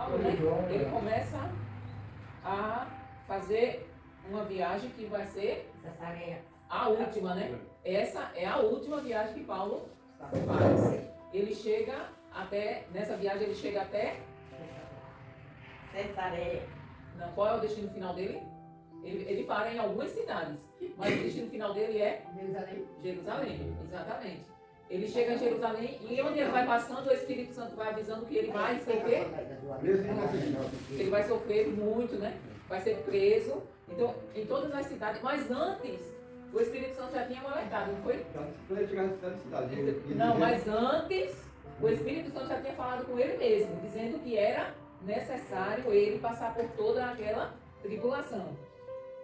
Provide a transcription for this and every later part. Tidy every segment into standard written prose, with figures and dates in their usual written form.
Paulo, né? Ele começa a fazer uma viagem que vai ser a última, né? Essa é a última viagem que Paulo faz. Ele chega até, nessa viagem ele chega até Cesareia. Não, qual é o destino final dele? Ele para em algumas cidades, mas o destino final dele é Jerusalém, exatamente. Ele chega em Jerusalém e onde ele vai passando, o Espírito Santo vai avisando que ele vai ser o quê? Ele vai sofrer muito, né? Vai ser preso. Então, em todas as cidades. Mas antes, o Espírito Santo já tinha um alertado, não foi? Quando ele chegar na cidade. Não, mas antes, o Espírito Santo já tinha falado com ele mesmo, dizendo que era necessário ele passar por toda aquela tribulação.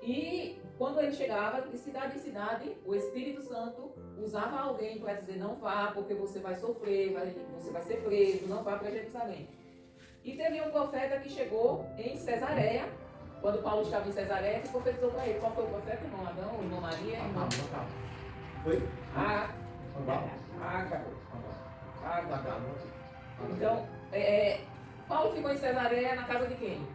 E quando ele chegava de cidade em cidade, o Espírito Santo usava alguém para dizer: não vá, porque você vai sofrer, você vai ser preso, não vá para Jerusalém. E teve um profeta que chegou em Cesareia, quando Paulo estava em Cesareia, que profetizou para ele. Qual foi o profeta? Irmão Adão, irmão Maria, irmão? Foi? Ágabo. Então, Paulo ficou em Cesareia na casa de quem?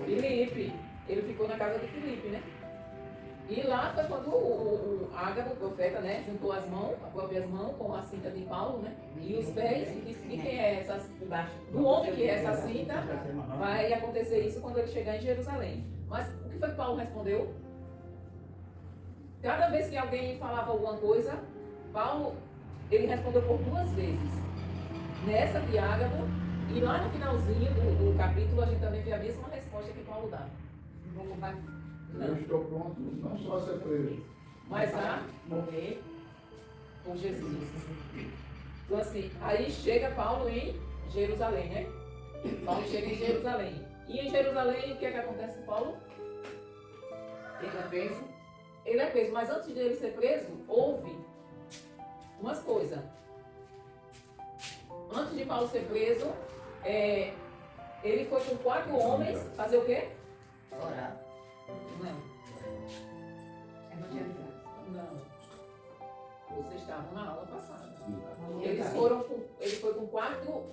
Filipe. Ele ficou na casa de Filipe, né? E lá foi quando o Ágabo, o profeta, né, juntou as mãos, as próprias mãos com a cinta de Paulo, né? E os pés, e disse que quem é essa, do homem que é essa cinta, vai acontecer isso quando ele chegar em Jerusalém. Mas o que foi que Paulo respondeu? Cada vez que alguém falava alguma coisa, Paulo, ele respondeu por 2 vezes. Nessa de Ágabo, e lá no finalzinho do capítulo, a gente também vê a mesma resposta que Paulo dá. Eu estou pronto não só a ser preso, Mas a morrer por Jesus. Então assim, aí chega Paulo em Jerusalém, né? Paulo chega em Jerusalém. E em Jerusalém, o que é que acontece com Paulo? Ele é preso. Ele é preso, mas antes de ele ser preso, houve umas coisas. Antes de Paulo ser preso, ele foi com 4 homens fazer o quê? Orar. Não. Não. Vocês estavam na aula passada. Ele foi com 4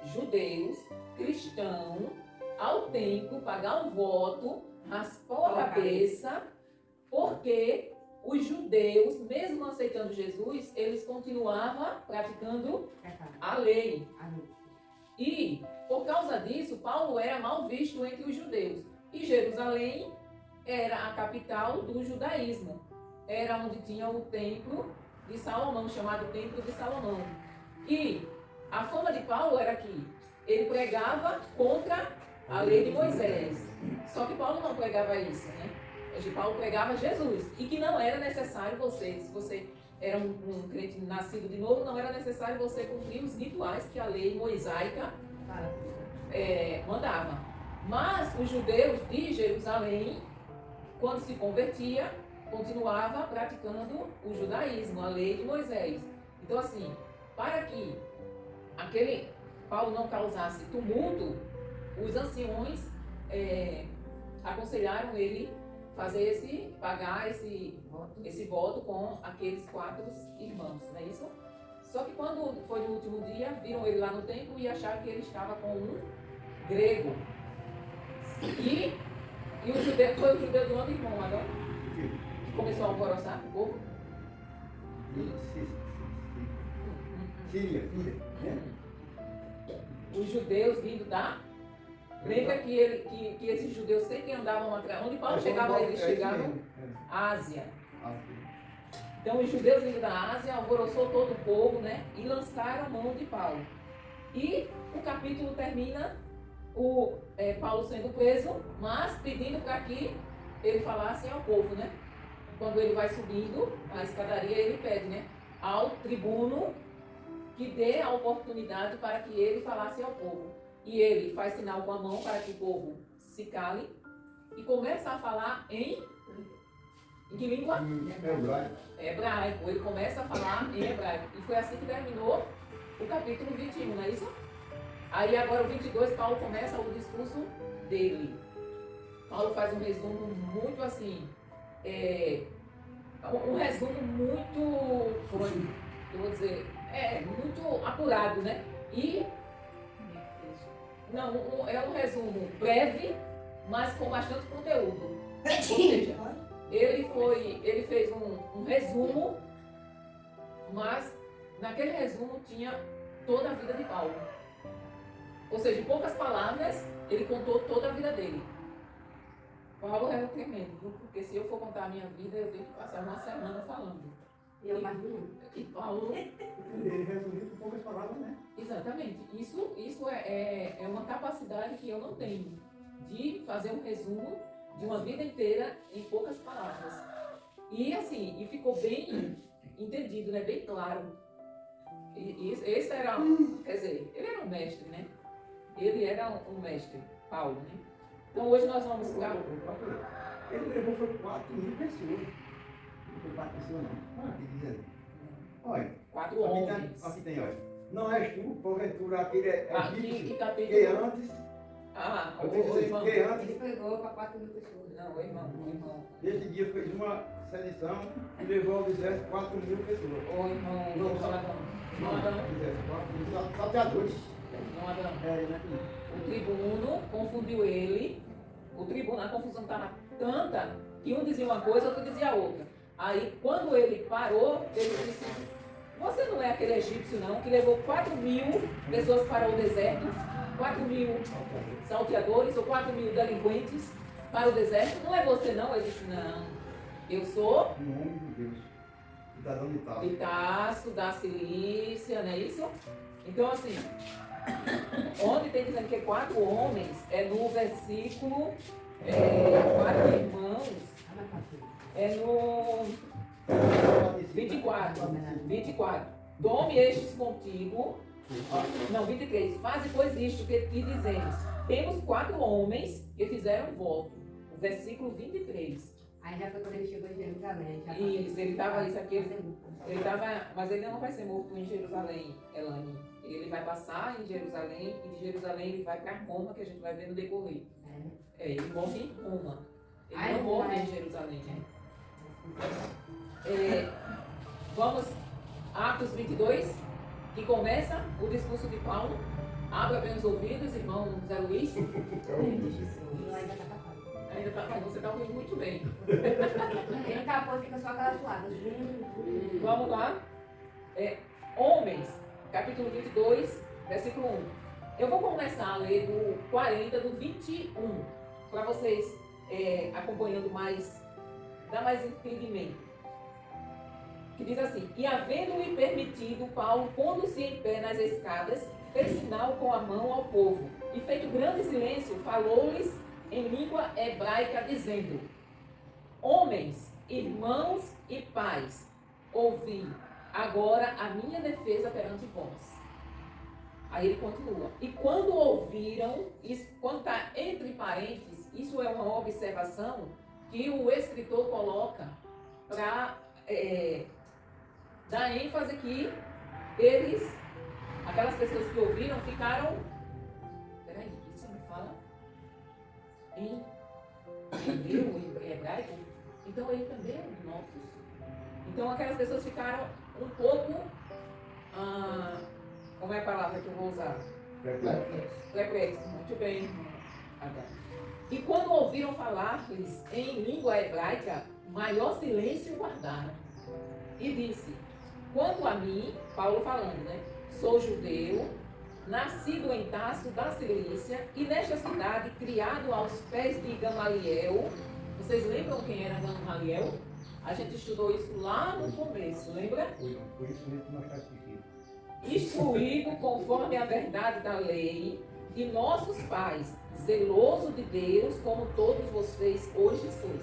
judeus, cristãos, ao templo, pagar um voto, raspou a cabeça, porque os judeus, mesmo não aceitando Jesus, eles continuavam praticando a lei. E, por causa disso, Paulo era mal visto entre os judeus. E Jerusalém era a capital do judaísmo. Era onde tinha o templo de Salomão, chamado Templo de Salomão. E a fama de Paulo era que ele pregava contra a lei de Moisés. Só que Paulo não pregava isso, né? Paulo pregava Jesus. E que não era necessário se você era um crente nascido de novo, não era necessário você cumprir os rituais que a lei mosaica mandava. Mas os judeus de Jerusalém, quando se convertia, continuava praticando o judaísmo, a lei de Moisés. Então assim, para que Paulo não causasse tumulto, os anciões aconselharam ele pagar esse voto com aqueles 4 irmãos, não é isso? Só que quando foi no último dia, viram ele lá no templo e acharam que ele estava com um grego. E o judeu, foi o judeu do ano, irmão, agora? Que começou a alvoroçar o povo? Síria. Os judeus vindo da... Lembra que esses judeus sempre andavam atrás. Onde Paulo chegava, eles chegavam? Ásia. Então os judeus vindo da Ásia alvoroçou todo o povo, né? E lançaram a mão de Paulo. E o capítulo termina Paulo sendo preso, mas pedindo para que ele falasse ao povo, né? Quando ele vai subindo a escadaria, ele pede, né? Ao tribuno que dê a oportunidade para que ele falasse ao povo. E ele faz sinal com a mão para que o povo se cale e começa a falar em que língua? Hebraico. Ele começa a falar em hebraico. E foi assim que terminou o capítulo 21, não é isso? Aí agora o 22, Paulo começa o discurso dele. Paulo faz um resumo muito assim, um resumo muito, como eu vou dizer, muito apurado, né? E não, é um resumo breve, mas com bastante conteúdo. Ou seja, ele fez um resumo, mas naquele resumo tinha toda a vida de Paulo. Ou seja, em poucas palavras, ele contou toda a vida dele. Paulo era tremendo, viu? Porque se eu for contar a minha vida, eu tenho que passar uma semana falando. Eu mais não. E Paulo... Ele resumiu com poucas palavras, né? Exatamente. Isso é uma capacidade que eu não tenho, de fazer um resumo de uma vida inteira em poucas palavras. E assim, e ficou bem entendido, né? Bem claro. Esse era, quer dizer, ele era um mestre, né? Ele era um mestre, Paulo, né? Então hoje nós vamos ficar... Ele levou foi 4.000 pessoas. Não foi 4 pessoas, não. Aqui diz aí. Olha. 4 homens. Aqui tem, olha. Não és tu, porventura, aquele Que capítulo? que antes. Ah, O irmão. que antes, Ele pegou para 4.000 pessoas. Não, irmão. desse dia fez uma sedição e levou ao deserto 4.000 pessoas. Ô, irmão, Não, Adão. Salteadores. Não, Adão. É, né? O tribuno confundiu ele. O tribuno, a confusão estava tanta que um dizia uma coisa, outro dizia outra. Aí, quando ele parou, ele disse: você não é aquele egípcio, não, que levou 4.000 pessoas para o deserto, 4.000 salteadores ou 4.000 delinquentes para o deserto? Não é você, não? Ele disse: não, eu sou Um homem de Deus. Cidadão de Tarso. de Tarso, da Cilícia, não é isso? Então, assim, onde tem dizendo que 4 homens, é no versículo 4 irmãos, é no 24. Tome estes contigo. Não, 23. Faze, pois, isto que te dizemos. Temos 4 homens que fizeram voto. O versículo 23. Aí já foi quando ele chegou em Jerusalém. Isso, ele estava isso aqui. Ele estava, mas ele não vai ser morto em Jerusalém, Elane. Ele vai passar em Jerusalém e de Jerusalém ele vai para Roma, que a gente vai ver no decorrer. Ele morre em Roma. Ele não morre em Jerusalém, né? Vamos, Atos 22, que começa o discurso de Paulo. Abra bem os ouvidos, irmão Zé Luiz. Ainda tá, você está ouvindo muito bem. Ele tapou, fica só aquelas palavras. Vamos lá. Homens, capítulo 22, versículo 1. Eu vou começar a ler do 40, do 21, para vocês acompanhando mais, dar mais entendimento. Que diz assim: e havendo-lhe permitido, Paulo, pondo-se em pé nas escadas, fez sinal com a mão ao povo, e feito grande silêncio, falou-lhes em língua hebraica, dizendo: homens, irmãos e pais, ouvi agora a minha defesa perante vós. Aí ele continua: e quando ouviram, isso, quando está entre parênteses, isso é uma observação que o escritor coloca para dar ênfase que eles, aquelas pessoas que ouviram, ficaram. Peraí, isso me fala em hebreu, em hebraico? Então ele também é um dos nossos. Então aquelas pessoas ficaram um pouco. Como é a palavra que eu vou usar? Perplexo. Muito bem, Adão. E quando ouviram falar-lhes em língua hebraica, maior silêncio guardaram. E disse: quanto a mim, Paulo falando, né? Sou judeu, nascido em Tarso da Cilícia, e nesta cidade, criado aos pés de Gamaliel. Vocês lembram quem era Gamaliel? A gente estudou isso lá no começo, lembra? Por isso mesmo que nós estamos aqui. Instruído conforme a verdade da lei, e nossos pais, zeloso de Deus, como todos vocês hoje sois.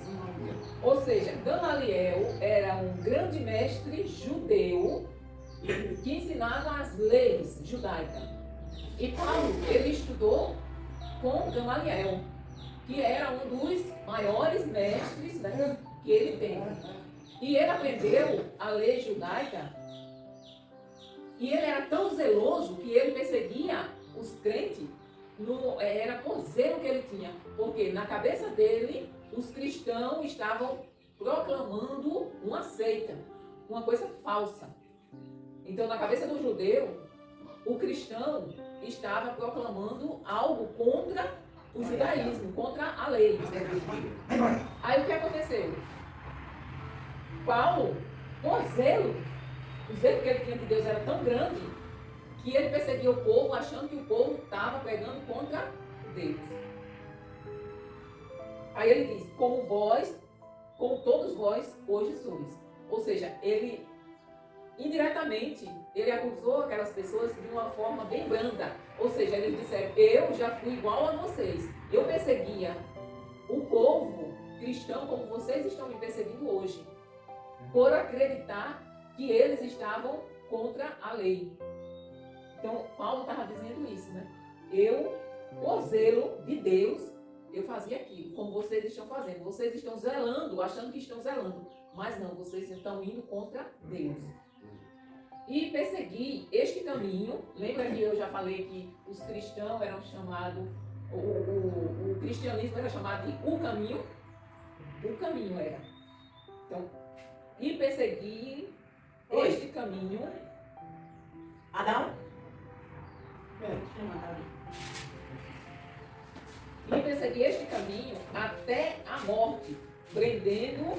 Ou seja, Gamaliel era um grande mestre judeu que ensinava as leis judaicas. E Paulo, ele estudou com Gamaliel, que era um dos maiores mestres, né, que ele tem. E ele aprendeu a lei judaica. E ele era tão zeloso que ele perseguia os crentes, era por zelo que ele tinha. Porque na cabeça dele, os cristãos estavam proclamando uma seita, uma coisa falsa. Então, na cabeça do judeu, o cristão estava proclamando algo contra o judaísmo, contra a lei. Aí o que aconteceu? Paulo, por zelo, o zelo que ele tinha de Deus era tão grande que ele perseguia o povo achando que o povo estava pregando contra Deus. Aí ele diz, como todos vós hoje sois. Ou seja, ele indiretamente, ele acusou aquelas pessoas de uma forma bem branda. Ou seja, eles disseram, eu já fui igual a vocês. Eu perseguia o povo cristão como vocês estão me perseguindo hoje. Por acreditar que eles estavam contra a lei. Então, Paulo estava dizendo isso, né? Eu, por zelo de Deus, eu fazia aquilo, como vocês estão fazendo. Vocês estão zelando, achando que estão zelando. Mas não, vocês estão indo contra Deus. E persegui este caminho. Lembra que eu já falei que os cristãos eram chamados, o cristianismo era chamado de o caminho? O caminho era. Então, e persegui este caminho. Adão? E persegui este caminho até a morte, prendendo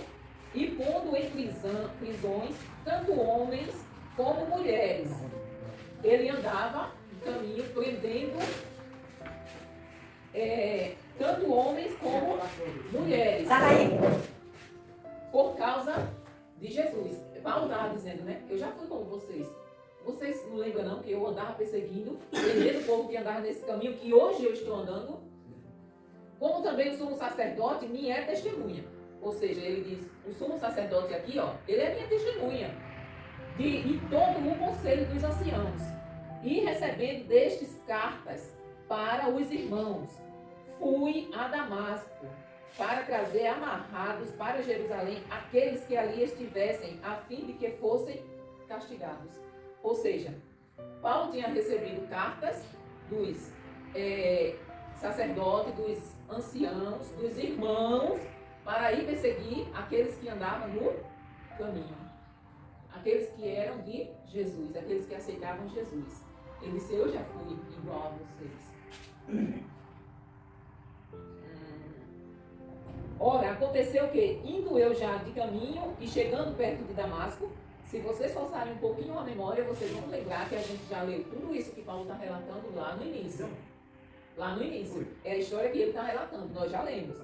e pondo em prisões tanto homens como mulheres. Ele andava no caminho prendendo tanto homens como mulheres. Por causa de Jesus. Paulo estava dizendo, né? Eu já fui como vocês. Vocês não lembram não que eu andava perseguindo, prendendo o povo que andava nesse caminho que hoje eu estou andando? Como também o sumo sacerdote me é testemunha. Ou seja, ele diz, o sumo sacerdote aqui, ó, ele é minha testemunha. E todo o conselho dos anciãos. E recebendo destes cartas para os irmãos, fui a Damasco para trazer amarrados para Jerusalém aqueles que ali estivessem, a fim de que fossem castigados. Ou seja, Paulo tinha recebido cartas dos sacerdotes, dos anciãos, dos irmãos, para ir perseguir aqueles que andavam no caminho. Aqueles que eram de Jesus, aqueles que aceitavam Jesus. Ele disse, eu já fui igual a vocês. Ora, aconteceu que, indo eu já de caminho e chegando perto de Damasco, se vocês forçarem um pouquinho a memória, vocês vão lembrar que a gente já leu tudo isso que Paulo está relatando lá no início. Lá no início. É a história que ele está relatando, nós já lemos.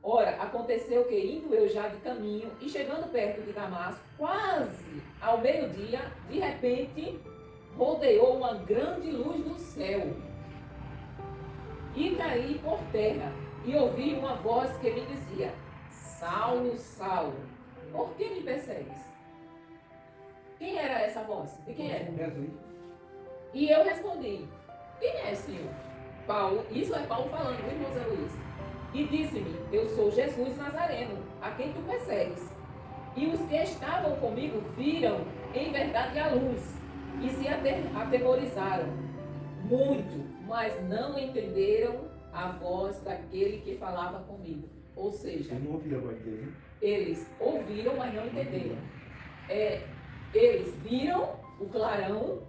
Ora, aconteceu que, indo eu já de caminho e chegando perto de Damasco, quase ao meio-dia, de repente, rodeou uma grande luz do céu. E caí por terra, e ouvi uma voz que me dizia, Saulo, Saulo, por que me persegues? Quem era essa voz? De quem era? E eu respondi, quem é, Senhor? Paulo, isso é Paulo falando, viu, irmão Zé Luiz? E disse-me, eu sou Jesus Nazareno, a quem tu persegues. E os que estavam comigo viram, em verdade, a luz, e se atemorizaram muito, mas não entenderam a voz daquele que falava comigo. Ou seja, eles ouviram, mas não entenderam. Eles viram o clarão,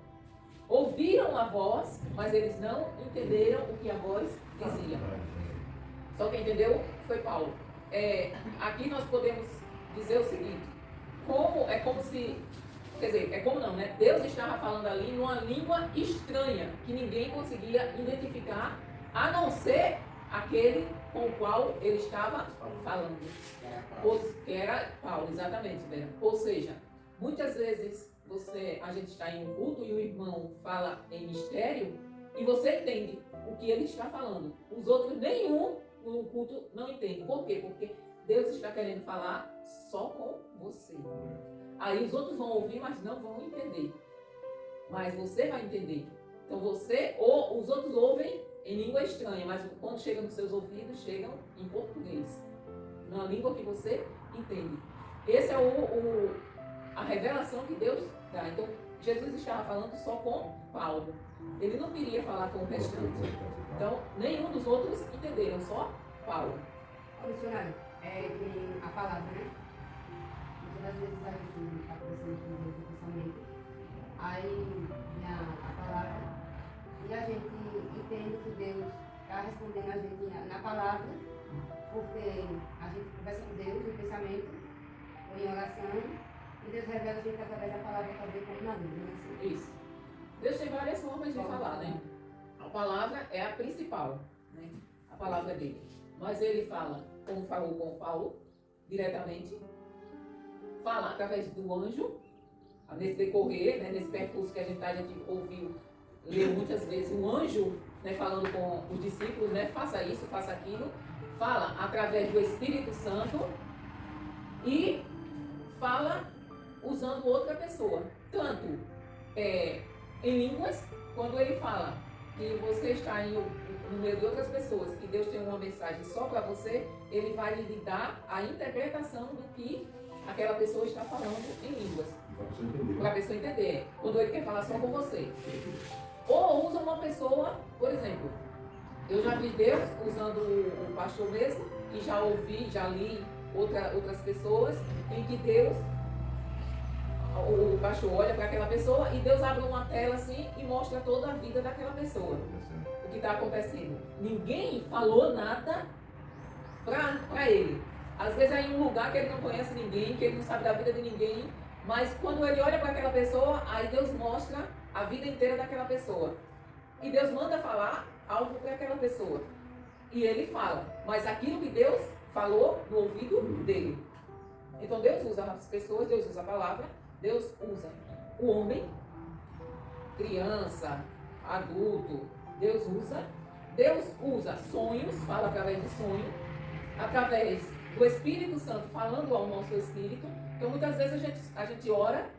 ouviram a voz, mas eles não entenderam o que a voz dizia. Só quem entendeu foi Paulo. Aqui nós podemos dizer o seguinte, Deus estava falando ali numa língua estranha, que ninguém conseguia identificar, a não ser aquele com o qual ele estava falando. Que era Paulo, exatamente, Vera. Ou seja, muitas vezes a gente está em um culto e o irmão fala em mistério e você entende o que ele está falando. Os outros, nenhum no culto não entende. Por quê? Porque Deus está querendo falar só com você. Aí os outros vão ouvir, mas não vão entender. Mas você vai entender. Então os outros ouvem em língua estranha, mas quando chega nos seus ouvidos, chegam em português. Na língua que você entende. Essa é a revelação que Deus dá. Então, Jesus estava falando só com Paulo. Ele não queria falar com o restante. Então, nenhum dos outros entenderam, só Paulo. Ô, missionário, a palavra, né? todas as vezes a gente está conversando com Deus no pensamento, aí vem a palavra e a gente entende que Deus está respondendo a gente na palavra, porque a gente conversa com Deus no pensamento ou em oração e Deus revela a gente através da palavra também como na Bíblia, né? Assim. Isso. Deus tem várias formas de falar, né? A palavra é a principal, né? A palavra dele. Mas ele fala, como falou com Paulo, diretamente. Fala através do anjo, nesse decorrer, né? Nesse percurso que a gente ouviu, leu muitas vezes, um anjo, né? Falando com os discípulos, né? Faça isso, faça aquilo. Fala através do Espírito Santo e fala usando outra pessoa. Tanto em línguas, quando ele fala que você está no meio de outras pessoas, que Deus tem uma mensagem só para você, ele vai lhe dar a interpretação do que aquela pessoa está falando em línguas. Para a pessoa entender. Quando ele quer falar só com você. Ou usa uma pessoa, por exemplo, eu já vi Deus usando o pastor mesmo, e já ouvi, já li outras pessoas, em que Deus, o pastor olha para aquela pessoa e Deus abre uma tela assim e mostra toda a vida daquela pessoa. O que está acontecendo. Ninguém falou nada para ele. Às vezes é em um lugar que ele não conhece ninguém, que ele não sabe da vida de ninguém, mas quando ele olha para aquela pessoa, aí Deus mostra a vida inteira daquela pessoa. E Deus manda falar algo para aquela pessoa. E ele fala, mas aquilo que Deus falou no ouvido dele. Então Deus usa as pessoas, Deus usa a palavra, Deus usa o homem, criança, adulto, Deus usa sonhos, fala através de sonho, através do Espírito Santo falando ao nosso espírito. Então muitas vezes a gente ora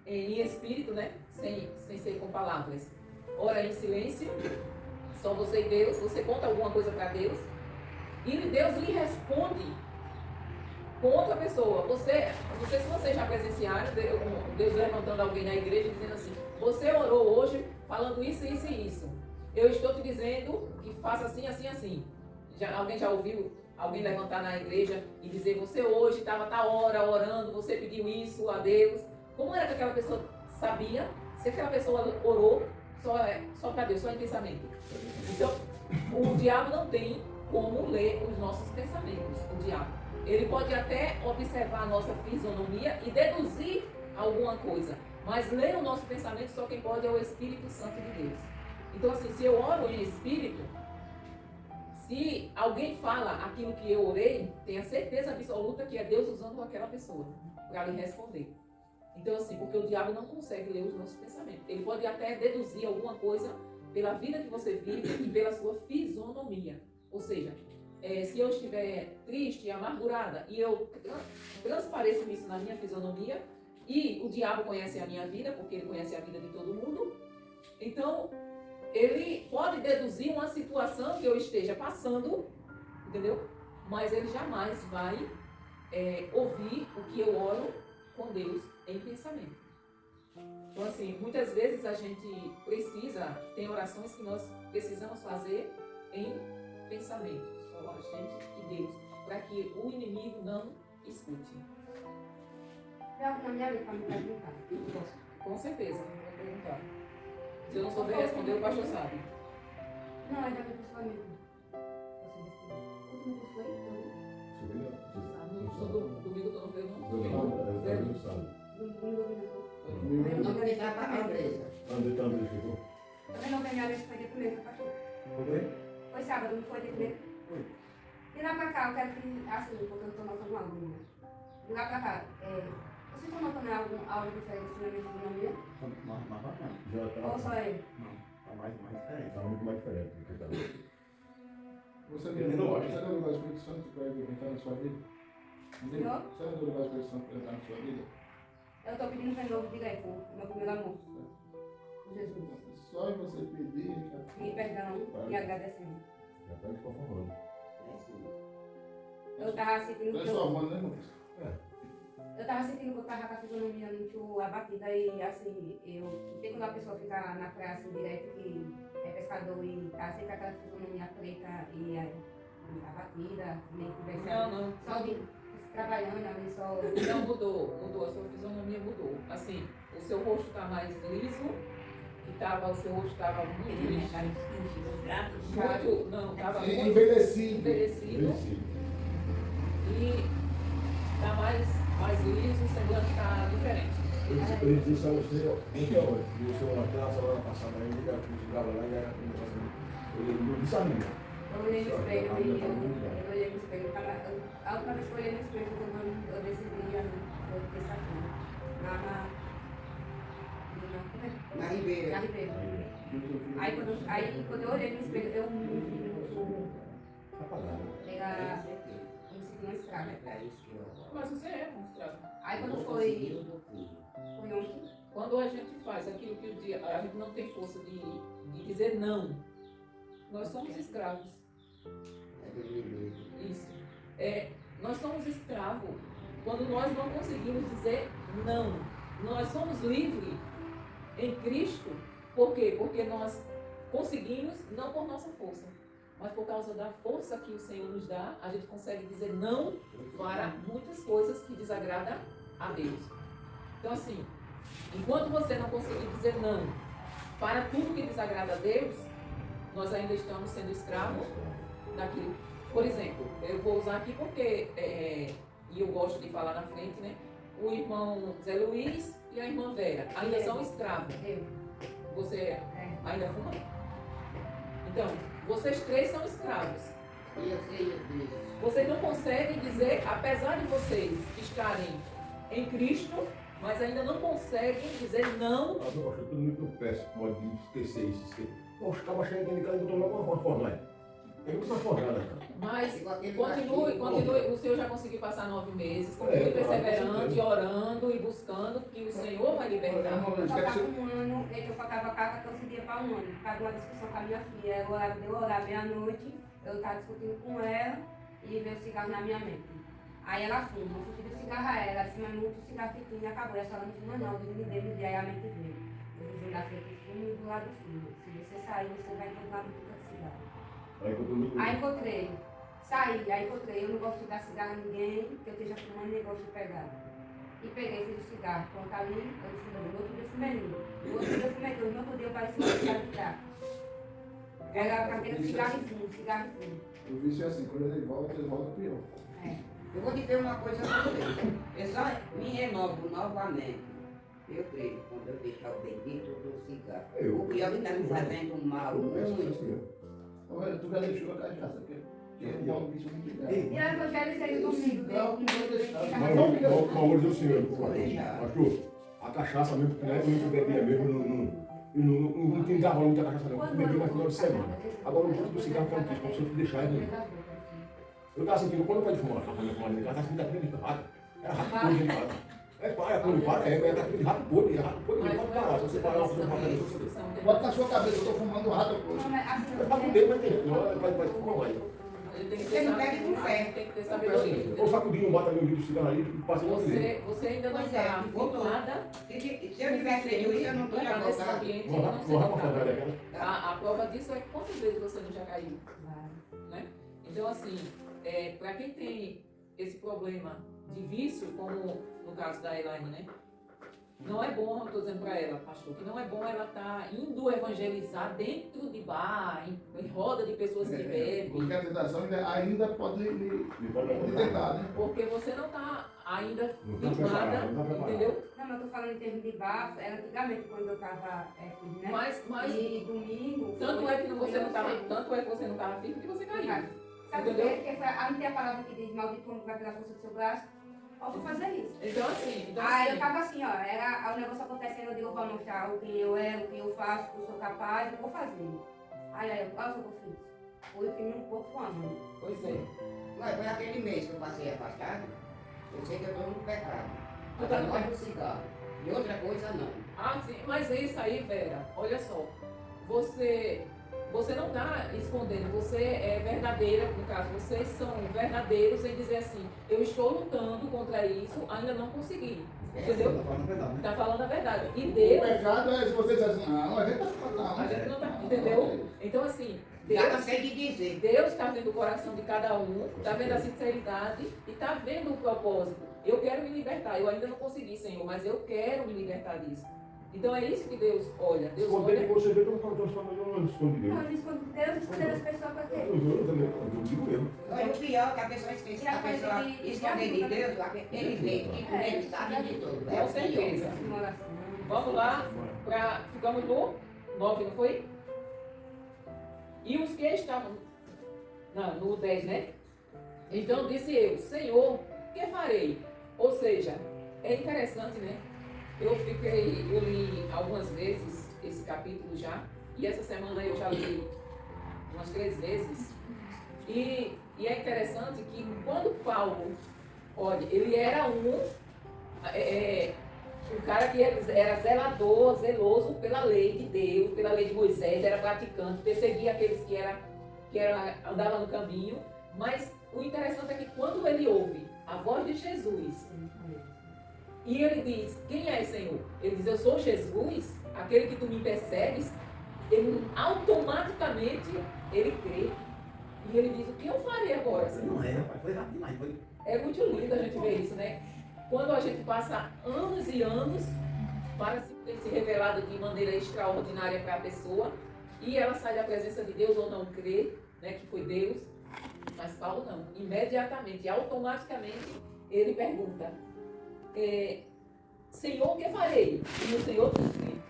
em espírito, né? Sem ser com palavras. Ora em silêncio, só você e Deus, você conta alguma coisa para Deus e Deus lhe responde com outra pessoa. Não sei se vocês já presenciaram Deus levantando alguém na igreja dizendo assim: você orou hoje falando isso, isso e isso. Eu estou te dizendo que faça assim, assim, assim. Alguém já ouviu alguém levantar na igreja e dizer: você hoje estava tal hora orando, você pediu isso a Deus? Como era que aquela pessoa sabia se aquela pessoa orou só para Deus, só em pensamento? Então, o diabo não tem como ler os nossos pensamentos. O diabo, ele pode até observar a nossa fisionomia e deduzir alguma coisa, mas ler o nosso pensamento só quem pode é o Espírito Santo de Deus. Então, assim, se eu oro em espírito, se alguém fala aquilo que eu orei, tenha certeza absoluta que é Deus usando aquela pessoa para lhe responder. Então, assim, porque o diabo não consegue ler os nossos pensamentos. Ele pode até deduzir alguma coisa pela vida que você vive e pela sua fisionomia. Ou seja, se eu estiver triste e amargurada e eu transpareço isso na minha fisionomia, e o diabo conhece a minha vida, porque ele conhece a vida de todo mundo, então ele pode deduzir uma situação que eu esteja passando, entendeu? Mas ele jamais vai ouvir o que eu oro com Deus em pensamento. Então, assim, muitas vezes a gente tem orações que nós precisamos fazer em pensamento, só a gente e Deus, para que o inimigo não escute. Tem algo na minha vida para me perguntar? Com certeza, vou perguntar. Se eu não souber responder, o pastor sabe. Não, ainda bem pessoalmente. Você respondeu. O último curso foi? Domingo tu não veio, não? Domingo eu vim Eu não queria dar para a Andressa. Também não ganhar esse foi de primeiro, pastor. Foi sábado, não foi de primeiro? Foi. De lá pra cá, eu quero que, assim, porque eu estou notando algo, né? De lá pra cá, vocês estão notando algo diferente na minha fisionomia? Mas bacana. Ou só ele? Não, tá mais diferente. Tá muito mais diferente do que tá. Você não levar o Espírito Santo para ele entrar na sua vida? Senhor? Você não levar o Espírito Santo para entrar na sua vida? Eu estou pedindo de novo direto, meu primeiro amor. Com Jesus. Só em você pedir, já E perdão e agradecendo. Já tá te conformando. Eu estava sentindo que transformando, né, Lucas? eu tava sentindo que eu tava com a fisionomia muito abatida e assim, tem quando a pessoa fica na praia assim direto, que é pescador e tá sempre com aquela fisionomia preta e abatida, nem tivesse Não. só de trabalhando ali só. Não mudou, a sua fisionomia mudou. Assim, o seu rosto está mais liso, o seu rosto estava muito muito, não, estava muito Envelhecido. envelhecido e está mais liso, o semblante está diferente. Ele disse a você, ó, então, e o senhor naquela semana passada aí, ele chegava lá e era ele não disse a mim. Eu olhei no espelho, eu olhei no espelho. A última vez que eu olhei no espelho foi quando eu decidi a terça-feira. Na Ribeira. Na Ribeira. Aí quando eu olhei no espelho, eu me vi no era como se fosse uma estrada. Mas você é um escravo. Aí quando foi ontem, Quando a gente faz aquilo que o dia, a gente não tem força de dizer não. Nós somos escravos. Isso. Nós somos escravos quando nós não conseguimos dizer não. Nós somos livres em Cristo. Por quê? Porque nós conseguimos, não por nossa força, mas por causa da força que o Senhor nos dá, a gente consegue dizer não para muitas coisas que desagradam a Deus. Então assim, enquanto você não conseguir dizer não para tudo que desagrada a Deus, nós ainda estamos sendo escravos daquilo. Por exemplo, eu vou usar aqui porque, e eu gosto de falar na frente, né? O irmão Zé Luiz e a irmã Vera ainda são escravos. Você ainda fuma? Então, vocês três são escravos. Vocês não conseguem dizer, apesar de vocês estarem em Cristo, mas ainda não conseguem dizer não. Eu acho tudo muito péssimo, pode esquecer isso. Poxa, acaba chegando em casa e botou logo uma fornalha. Tem que ser fornalha, cara. Mas continue, o Senhor já conseguiu passar 9 meses, continue perseverando e orando e buscando que o Senhor vai libertar. eu faltava um ano, eu faltava 14 dias para um ano, por causa de uma discussão com a minha filha. Agora deu orar meia-noite, eu estava discutindo com ela e veio o cigarro na minha mente. Aí ela fuma, eu fui o cigarro a ela disse, mas muito cigarro que tinha acabou. Ela não fuma não, Deus me deu, aí a mente veio. Eu disse, da frente fumo e do lado fumo. Se você sair, você vai encontrar no boca de cigarro. Aí encontrei. Saí, aí encontrei. Eu não gosto de dar cigarro a ninguém, que eu esteja fumando, nem gosto de pegar. E peguei, fiz o cigarro. Pronto, ali, eu disse, não, no outro dia fumei um. No outro dia fumei dois, no outro dia eu parecia uma cigarro de crack. Era a carteira de cigarro e fumo, cigarro e fumo. O vício é assim, quando ele volta pior. Eu vou dizer uma coisa a você. Eu só me renovo novamente. Eu creio, quando eu deixar o bendito do cigarro. O pior que está me fazendo mal, muito. Tu já deixou a cachaça, que é um vício muito grave. E a evangelizei no domingo. Mas vou dizer o senhor, pastor, a cachaça mesmo, porque na época eu bebia mesmo, não tem dava muita cachaça não, eu bebia mais final de semana. Agora o jeito do cigarro que é um tipo, se eu deixar ele. Eu estava sentindo, quando eu pode fumar, estava sentindo aquele de rato. Era rato podre em casa. Quando para, era aquele rato podre, não pode parar. Se você parar, você não pode fazer. Bota na sua cabeça, eu estou fumando rato podre. Mas para poder, vai ter, vai fumar mais. Ele tem que Você ter não pega com fé. tem que ter sabedoria. Ou sacudinho, bota meu vidro de cigarro ali, passa uma vez. Você ainda não Pois está é, firmada. Se eu tivesse feito isso, eu não tinha Para nesse voltado. ambiente, Vou não arrumar uma ser favela tocada. aquela. A prova disso é quantas vezes você não já caiu. Né? Então, assim, para quem tem esse problema de vício, como no caso da Elaine, né? Não é bom, eu estou dizendo para ela, pastor, que não é bom ela estar indo evangelizar dentro de bar, em roda de pessoas que bebem. Porque a tentação ainda pode lhe tentar, né? Porque você não está ainda Não tá firmada, preparado, não tá preparado. entendeu? Não, mas eu tô falando em termos de bafo, era antigamente quando eu estava firme, né? Mas E domingo. tanto é que você não estava, estava. tanto é que você não estava firme que você caiu. Sabe por Entendeu? quê? Porque a não tem a palavra que diz maldito homem que vai pela força do seu braço. Eu vou fazer isso. Então assim, Aí eu tava assim, ó, era o negócio acontecendo, eu digo, eu vou mostrar o que eu é, o que eu faço, o que eu sou capaz, eu vou fazer. Aí eu, olha o que eu fiz. Fui firme um pouco com a mão. pois é. Ué, foi aquele mês que eu passei afastado. Eu sei que eu estou no pecado. Tu Mas tá no agora pecado? do cigarro. E outra coisa não. Ah, sim, mas isso aí, Vera, olha só, você não está escondendo, você é verdadeira, no caso, vocês são verdadeiros em dizer assim, eu estou lutando contra isso, ainda não consegui. Entendeu? Tá falando a verdade, né? Está falando a verdade. E O Deus, pecado é se você dizer assim, não, a gente tá falando. a gente não está, entendeu? Então assim, Já Deus cansei de dizer. Deus está vendo o coração de cada um, está vendo a sinceridade e está vendo o propósito. Eu quero me libertar, eu ainda não consegui, Senhor, mas eu quero me libertar disso. Então é isso que Deus olha. Deus Esconder de olha. você, Deus não transforma em um esconde Deus. Deus escondeu as pessoas para quê? Eu também, eu digo mesmo. Olha, o pior é que a pessoa esquece que a pessoa esconder de Deus, ele vê, ele sabe de tudo. É Com o pior. certeza. Vamos lá, ficamos no 9, não foi? E os que estavam. Não, no 10, né? Então disse eu, Senhor, que farei? Ou seja, é interessante, né? Eu li algumas vezes esse capítulo já, e essa semana eu já li umas 3 vezes. E é interessante que quando Paulo, olha, ele era um cara que era zelador, zeloso pela lei de Deus, pela lei de Moisés, era praticante, perseguia aqueles que andavam no caminho. Mas o interessante é que quando ele ouve a voz de Jesus, e ele diz, quem é, Senhor? Ele diz, eu sou Jesus, aquele que tu me persegues. Ele automaticamente, ele crê. E ele diz, o que eu farei agora, Senhor? Não é, rapaz, foi rápido demais. Foi. É muito lindo a gente ver isso, né? Quando a gente passa anos e anos para ter se revelado de maneira extraordinária para a pessoa, e ela sai da presença de Deus ou não crê, né, que foi Deus, mas Paulo não. Imediatamente, automaticamente, ele pergunta, Senhor, o que farei? E o Senhor disse,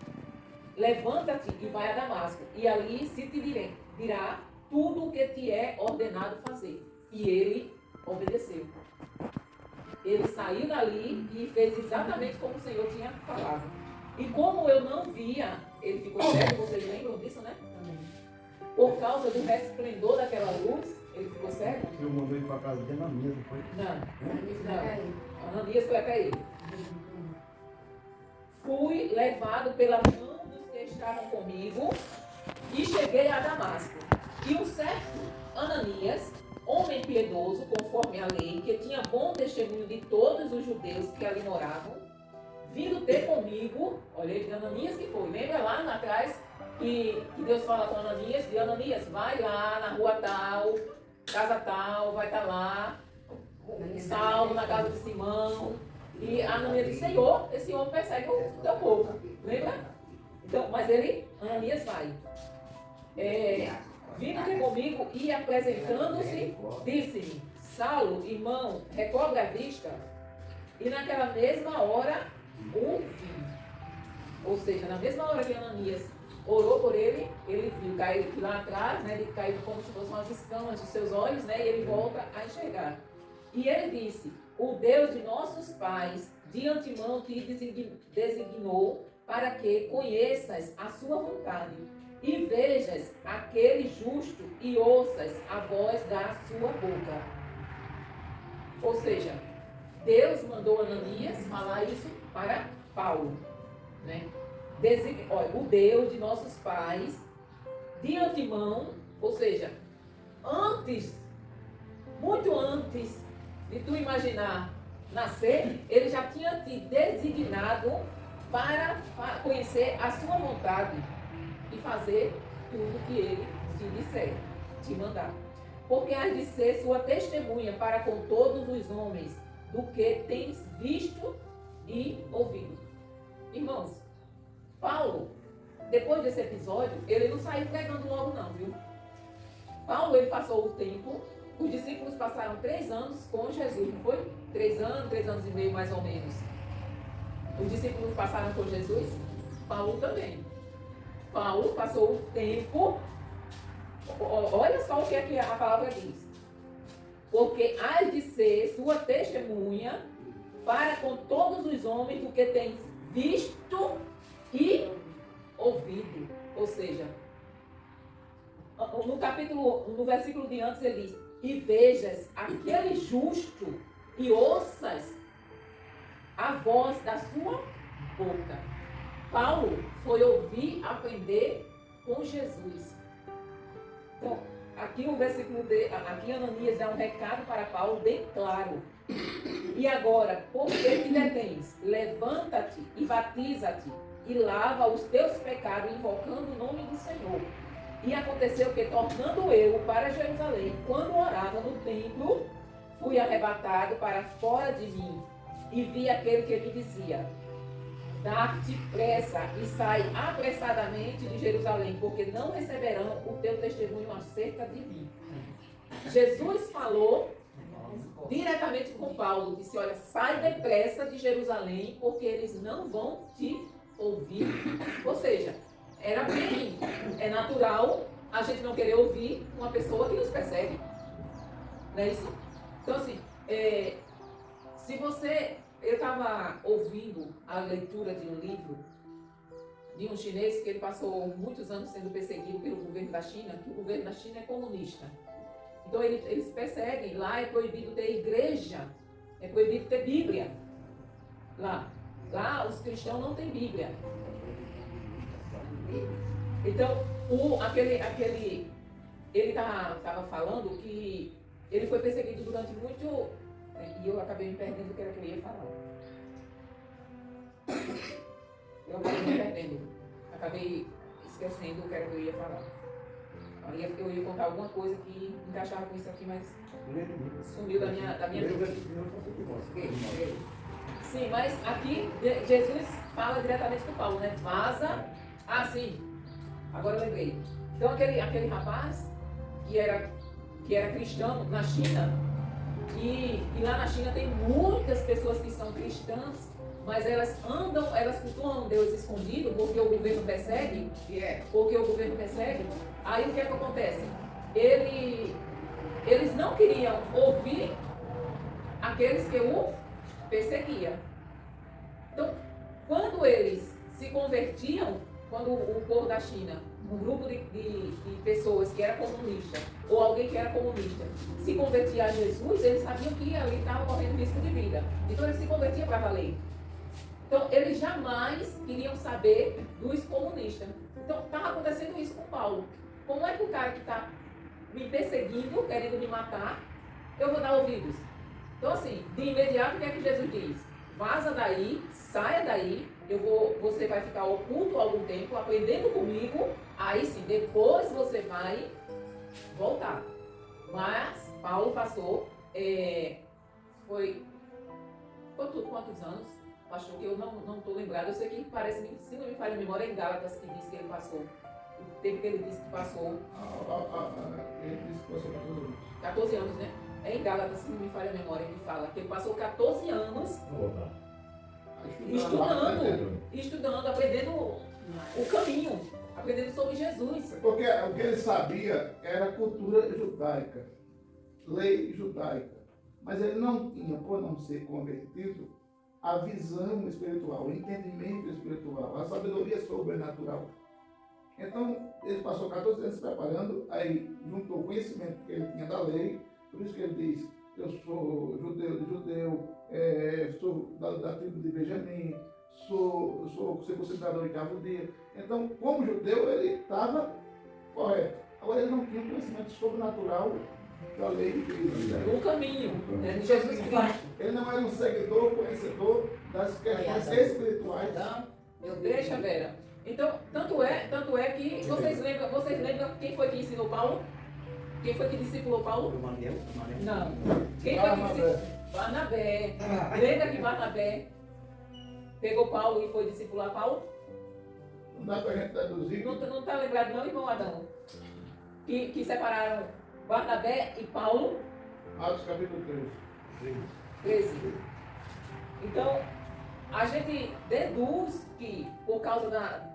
levanta-te e vai a Damasco, e ali se te dirá tudo o que te é ordenado fazer. E ele obedeceu. Ele saiu dali e fez exatamente como o Senhor tinha falado. E como eu não via, ele ficou cego, vocês lembram disso, né? Por causa do resplendor daquela luz, ele ficou cego? Eu mandei ele para casa de Ananias, não foi? Não. Ananias foi até ele. Fui levado pela mão dos que estavam comigo e cheguei a Damasco. E um certo Ananias, homem piedoso, conforme a lei, que tinha bom testemunho de todos os judeus que ali moravam, vindo ter comigo, olha, de Ananias que foi, lembra lá atrás que Deus fala com Ananias, de Ananias, vai lá na rua tal, casa tal, vai estar lá, Saulo na casa de Simão, e Ananias disse, Senhor, esse homem persegue o teu povo, lembra? Então, mas Ananias vai. Vindo ter comigo e apresentando-se, disse-me, Saulo, irmão, recobre a vista. E naquela mesma hora, o vi. Ou seja, na mesma hora que Ananias orou por ele, ele viu, caiu lá atrás, né, ele caiu como se fossem umas escamas dos seus olhos, né, e ele volta a enxergar. E ele disse, o Deus de nossos pais, de antemão te designou para que conheças a sua vontade e vejas aquele justo e ouças a voz da sua boca. Ou seja, Deus mandou Ananias falar isso para Paulo, né? Olha, o Deus de nossos pais, de antemão, ou seja, antes, muito antes de tu imaginar nascer, ele já tinha te designado para conhecer a sua vontade e fazer tudo que ele te disser, te mandar. Porque has de ser sua testemunha para com todos os homens do que tens visto e ouvido. Irmãos, Paulo, depois desse episódio, ele não saiu pregando logo não, viu? Paulo, ele passou o tempo, os discípulos passaram 3 anos com Jesus, não foi? 3 anos e meio mais ou menos. Os discípulos passaram com Jesus, Paulo também. Paulo passou o tempo, olha só o que é que a palavra diz. Porque has de ser sua testemunha para com todos os homens do que tens visto e ouvido. Ou seja, no versículo de antes ele diz, e vejas aquele justo e ouças a voz da sua boca. Paulo foi ouvir, aprender com Jesus. Então, aqui o versículo aqui Ananias dá um recado para Paulo bem claro. E agora, por que te detens? Levanta-te e batiza-te e lava os teus pecados, invocando o nome do Senhor. E aconteceu que, tornando eu para Jerusalém, quando orava no templo, fui arrebatado para fora de mim e vi aquele que me dizia: dá-te pressa e sai apressadamente de Jerusalém, porque não receberão o teu testemunho acerca de mim. Jesus falou diretamente com Paulo, disse: olha, sai depressa de Jerusalém, porque eles não vão te ouvir. Ou seja, era bem, é natural a gente não querer ouvir uma pessoa que nos persegue. Não é isso? Então, assim, se você... Eu estava ouvindo a leitura de um livro de um chinês que ele passou muitos anos sendo perseguido pelo governo da China, que o governo da China é comunista. Então eles perseguem, lá é proibido ter igreja, é proibido ter Bíblia. Lá os cristãos não têm Bíblia. Então, ele estava falando que ele foi perseguido durante muito... E eu acabei me perdendo o que era que eu ia falar. Eu acabei me perdendo. Acabei esquecendo o que era que eu ia falar. Eu ia contar alguma coisa que encaixava com isso aqui, mas sumiu da minha mente. Sim, mas aqui Jesus fala diretamente com Paulo, né? Vaza. Ah, sim. Agora eu lembrei. Então aquele rapaz que era cristão na China, e lá na China tem muitas pessoas que são cristãs, mas elas cultuam Deus escondido porque o governo persegue. Aí o que é que acontece? Eles não queriam ouvir aqueles que o perseguiam. Então, quando eles se convertiam, quando o povo da China, um grupo de pessoas que era comunista, ou alguém que era comunista, se convertia a Jesus, eles sabiam que ali estava correndo risco de vida. Então eles se convertiam para valer. Então eles jamais queriam saber dos comunistas. Então estava acontecendo isso com Paulo. Como é que o cara que está me perseguindo, querendo me matar, eu vou dar ouvidos? Então assim, de imediato o que é que Jesus diz? Vaza daí, saia daí, você vai ficar oculto algum tempo, aprendendo comigo, aí sim, depois você vai voltar. Mas Paulo passou, quantos anos? Pastor, que eu não estou lembrado, eu sei que parece, se não me falha a memória, é em Gálatas que diz que ele passou. O tempo que ele disse que passou. Ele disse que passou 14 anos. 14 anos, né? É em Gálatas, se não me falha a memória, que fala que ele passou 14 anos estudando, aprendendo o caminho, aprendendo sobre Jesus. Porque o que ele sabia era cultura judaica, lei judaica. Mas ele não tinha, por não ser convertido, a visão espiritual, o entendimento espiritual, a sabedoria sobrenatural. Então, ele passou 14 anos se preparando, aí juntou o conhecimento que ele tinha da lei, por isso que ele diz: eu sou judeu, sou da tribo de Benjamim, sou circuncidado ao 8º dia. Então, como judeu, ele estava correto. Agora, ele não tinha um conhecimento sobrenatural da lei de Deus. O caminho, né, de Jesus Cristo. Ele não era um seguidor, conhecedor das questões espirituais. Deixa, Vera. Então, tanto é que vocês lembram quem foi que ensinou Paulo? Quem foi que discipulou Paulo? Não. Quem foi que discipulou? Barnabé. Lembra que Barnabé pegou Paulo e foi discipular Paulo? Não dá para a gente traduzir. Não está lembrado não, irmão Adão? Que separaram Barnabé e Paulo? Atos capítulo 13. Então, a gente deduz que, por causa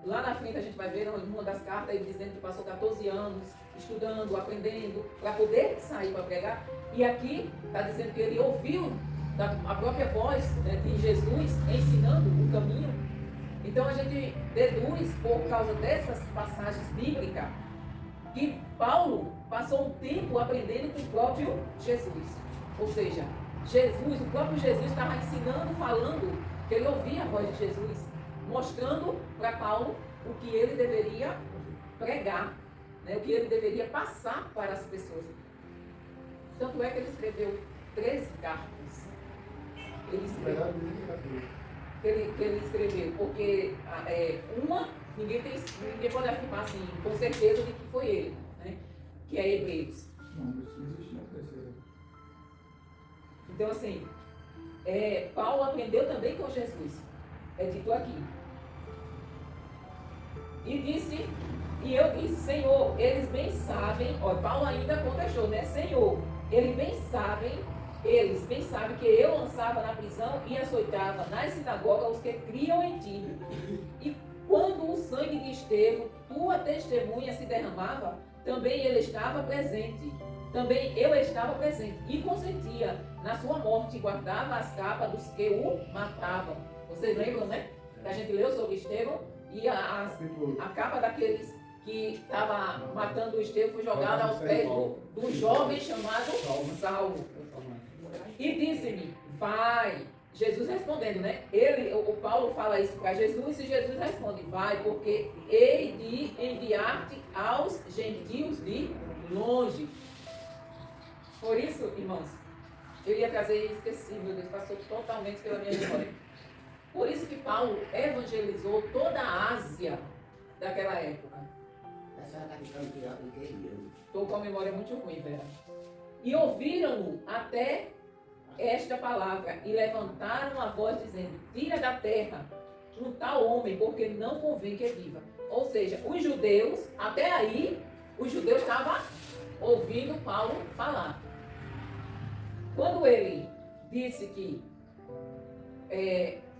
lá na frente a gente vai ver numa das cartas ele dizendo que passou 14 anos estudando, aprendendo, para poder sair para pregar. E aqui está dizendo que ele ouviu a própria voz, né, de Jesus ensinando o caminho. Então a gente deduz, por causa dessas passagens bíblicas, que Paulo passou um tempo aprendendo com o próprio Jesus. Ou seja, o próprio Jesus estava ensinando, falando, que ele ouvia a voz de Jesus, mostrando para Paulo o que ele deveria pregar, né, o que ele deveria passar para as pessoas. Tanto é que ele escreveu 13 cartas. ele escreveu. Verdade, bíblica. Que ele escreveu, porque ninguém pode afirmar assim, com certeza de que foi ele, né? Que é Hebreus. Não, isso existe uma terceira. Então assim, Paulo aprendeu também com Jesus, é dito aqui. E eu disse, Senhor, eles bem sabem, ó, Paulo ainda contestou, né? Senhor, eles bem sabem que eu lançava na prisão e açoitava nas sinagogas os que criam em ti. E quando o sangue de Estevão, tua testemunha, se derramava, também ele estava presente. Também eu estava presente e consentia na sua morte e guardava as capas dos que o matavam. Vocês lembram, né? Que a gente leu sobre Estevão e a capa daqueles que estavam matando o Estevão foi jogada aos pés do jovem chamado Saulo. E disse-me, vai. Jesus respondendo, né? O Paulo fala isso para Jesus e Jesus responde, vai, porque hei de enviar-te aos gentios de longe. Por isso, irmãos, eu ia trazer e esqueci, meu Deus, passou totalmente pela minha memória. Por isso que Paulo evangelizou toda a Ásia daquela época. Estou com a memória muito ruim, Vera. E ouviram-no até esta palavra e levantaram a voz dizendo, tira da terra um tal homem, porque não convém que viva. Ou seja, os judeus, até aí, os judeus estavam ouvindo Paulo falar. Quando ele disse que,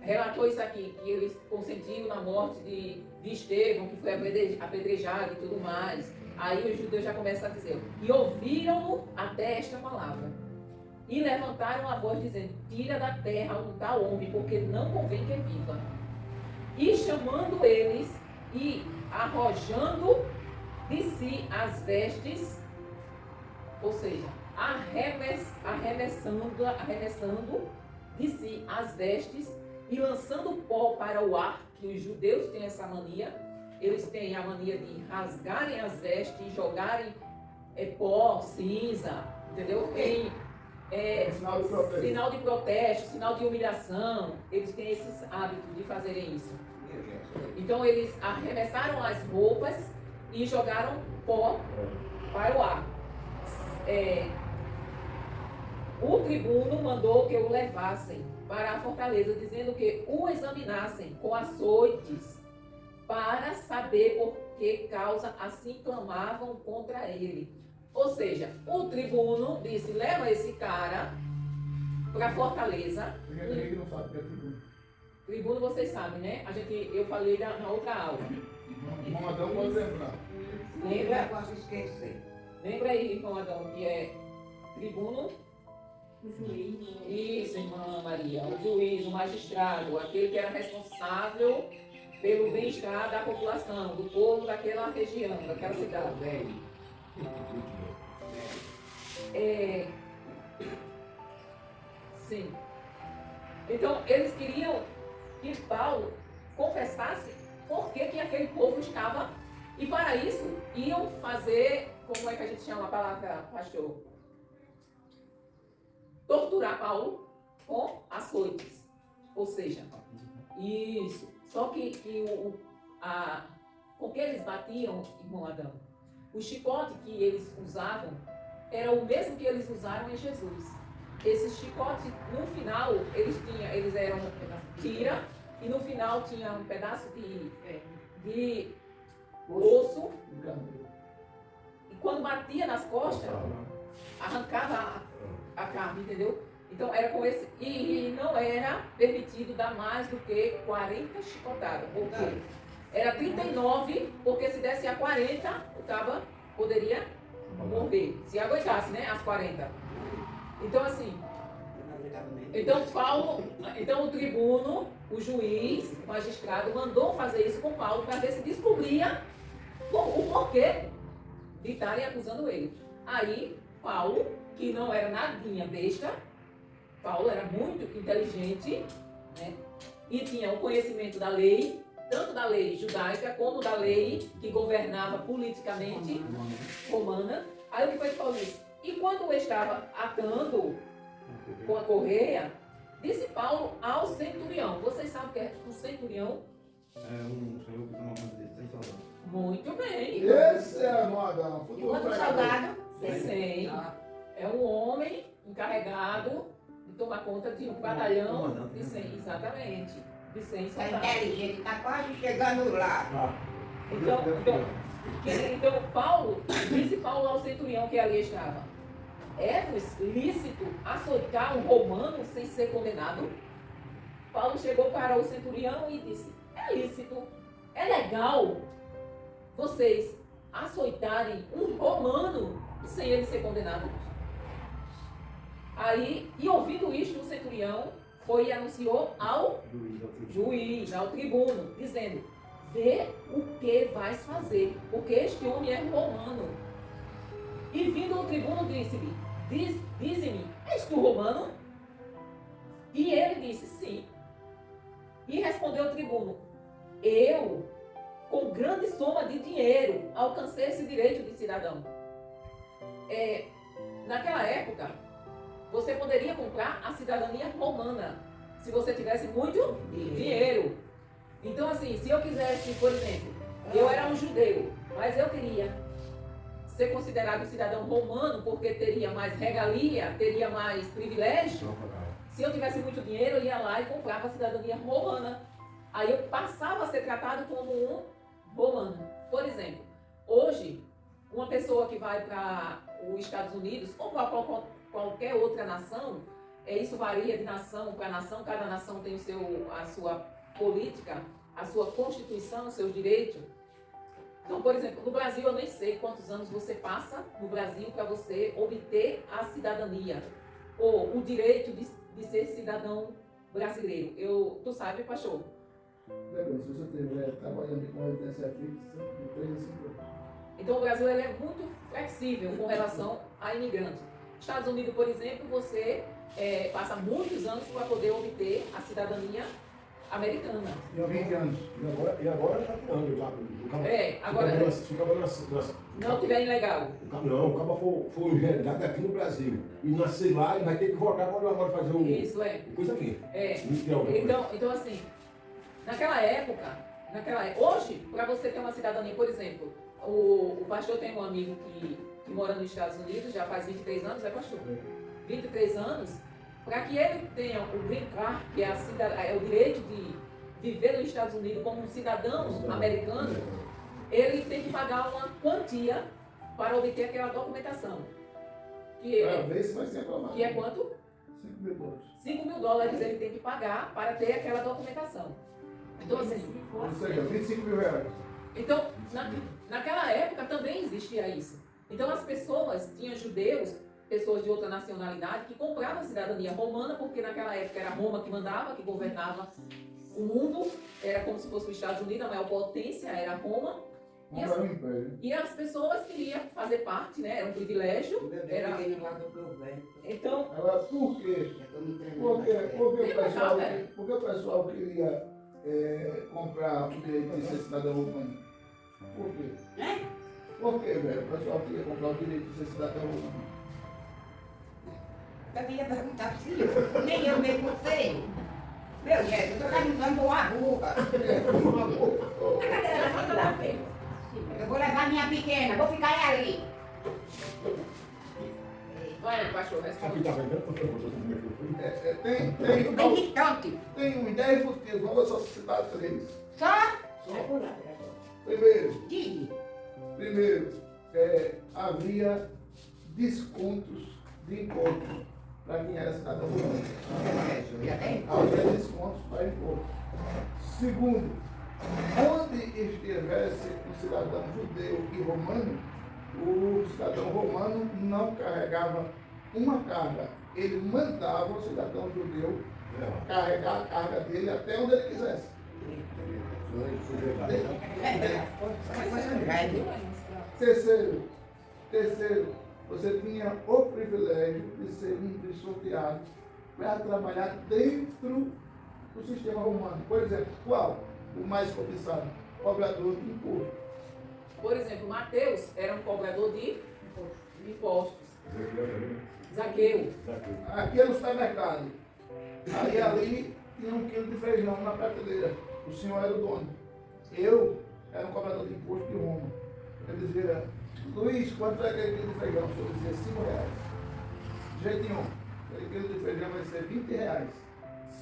relatou isso aqui, que eles consentiram na morte de Estevão, que foi apedrejado e tudo mais, aí os judeus já começam a dizer, e ouviram-no até esta palavra. E levantaram a voz dizendo, tira da terra um tal homem, porque não convém que viva. E chamando eles e arrojando de si as vestes, ou seja, arremessando de si as vestes e lançando pó para o ar, que os judeus têm essa mania, eles têm a mania de rasgarem as vestes e jogarem pó, cinza, entendeu? Sinal de protesto, sinal de humilhação, eles têm esses hábitos de fazerem isso. Então eles arremessaram as roupas e jogaram pó para o ar. O tribuno mandou que o levassem para a fortaleza, dizendo que o examinassem com açoites, para saber por que causa assim clamavam contra ele. Ou seja, o tribuno disse, leva esse cara para a fortaleza. Ninguém que não sabe o que é tribuno. Tribuno vocês sabem, né? Eu falei na outra aula. Irmão Adão pode lembrar. Lembra? Eu posso esquecer. Lembra aí, irmão Adão, que é tribuno? O juiz. Isso, irmã Maria. O juiz, o magistrado, aquele que era responsável pelo bem-estar da população, do povo daquela região, daquela cidade. Sim. Então, eles queriam que Paulo confessasse por que aquele povo estava. E para isso, iam fazer, como é que a gente chama a palavra, pastor? Torturar Paulo com açoites. Ou seja, isso. Só que com que eles batiam, irmão Adão, o chicote que eles usavam era o mesmo que eles usaram em Jesus. Esses chicotes, no final, eles eram tira, e no final tinha um pedaço de osso, e quando batia nas costas, arrancava a carne, entendeu? Então era com esse, e não era permitido dar mais do que 40 chicotadas, porque era 39, porque se desse a 40, o caba poderia morrer, se aguentasse, né, as 40. Então assim, então o tribuno, o juiz, o magistrado, mandou fazer isso com Paulo para ver se descobria o porquê de estarem acusando ele. Aí, Paulo, que não era nadinha besta, Paulo era muito inteligente, né? E tinha o conhecimento da lei, tanto da lei judaica como da lei que governava politicamente romana. Aí o que foi que Paulo disse? E quando eu estava atando com a correia, Disse Paulo ao centurião. Vocês sabem o que é um centurião? É um senhor que toma conta dele, sem soldado. Muito bem. Esse é a moda, E futuro outro pregador. soldado? Sim. Ah, É um homem encarregado de tomar conta de um batalhão de 100, exatamente, de 100 tá soldados. inteligente, tá quase chegando lá. Ah, Então Paulo, disse Paulo ao centurião que ali estava: é-vos lícito açoitar um romano sem ser condenado? Paulo chegou para o centurião e disse: é lícito, é legal vocês açoitarem um romano sem ele ser condenado? Aí, e ouvindo isto, o centurião foi e anunciou ao juiz, ao tribuno, dizendo: vê o que vais fazer, porque este homem é romano. E vindo o tribuno, disse-lhe: dize-me, és tu romano? E ele disse: sim. E respondeu o tribuno: eu, com grande soma de dinheiro, alcancei esse direito de cidadão. Naquela época, você poderia comprar a cidadania romana, se você tivesse muito dinheiro. Então, assim, se eu quisesse, por exemplo, eu era um judeu, mas eu queria ser considerado cidadão romano porque teria mais regalia, teria mais privilégio. Se eu tivesse muito dinheiro, eu ia lá e comprava a cidadania romana. Aí eu passava a ser tratado como um romano. Por exemplo, hoje, uma pessoa que vai para os Estados Unidos ou para qualquer outra nação, isso varia de nação para nação, cada nação tem a sua política, a sua constituição, os seus direitos. Então, por exemplo, no Brasil eu nem sei quantos anos você passa no Brasil para você obter a cidadania ou o direito de ser cidadão brasileiro. Tu sabe, pastor? Legal, se você estiver trabalhando com residência fixa, de 3 a 5 anos. Então o Brasil ele é muito flexível com relação a imigrante. Estados Unidos, por exemplo, você passa muitos anos para poder obter a cidadania americana. E há 20 anos. E agora está tirando. Agora, Se o cabo não tiver ilegal. o cabo for engendrado aqui no Brasil e nascer lá, ele vai ter que voltar quando agora fazer o. Isso é. Coisa aqui. Então assim, naquela época, hoje, para você ter uma cidadania, por exemplo, o pastor tem um amigo que mora nos Estados Unidos, já faz 23 anos, pastor? 23 anos, para que ele tenha o green card, que é o direito de viver nos Estados Unidos como um cidadão americano, ele tem que pagar uma quantia para obter aquela documentação. Para ver se vai ser aprovado. Que é quanto? $5.000 ele tem que pagar para ter aquela documentação. Então, assim, Ou seja, R$25.000. então, naquela época também existia isso. Então as pessoas, tinham judeus, pessoas de outra nacionalidade, que compravam a cidadania romana, porque naquela época era Roma que mandava, que governava o mundo, era como se fosse os Estados Unidos, a maior potência era Roma. E as pessoas queriam fazer parte, né? Era um privilégio. Então, por quê? Porque o pessoal queria comprar o direito de ser cidadão romano? Por quê? Por quê, velho? O pessoal queria comprar o direito de ser cidadão romano? Eu ia perguntar pro senhor, nem eu mesmo sei. Meu Jesus, eu tô perguntando uma burra. Eu vou levar minha pequena, vou ficar ali. vai, pastor, responde. Tem uns 10 motivos, vamos só citar 3. Só? Primeiro, havia descontos de imposto para quem era cidadão romano. Havia descontos para imposto. Segundo, onde estivesse um cidadão judeu e romano, o cidadão romano não carregava uma carga. Ele mandava o cidadão judeu carregar a carga dele até onde ele quisesse. Terceiro, você tinha o privilégio de ser sorteado para trabalhar dentro do sistema romano. Por exemplo, qual? O mais cobiçado? Cobrador de imposto. Por exemplo, Mateus era um cobrador de impostos. Zaqueu. Aqui é no supermercado. Aí ali tinha 1 quilo de feijão na prateleira. O senhor era o dono. Eu era um cobrador de imposto de Roma. Eu dizia, Luiz, quanto é aquele quilo de feijão? O senhor dizia, R$5. Jeitinho, aquele quilo de feijão vai ser R$20.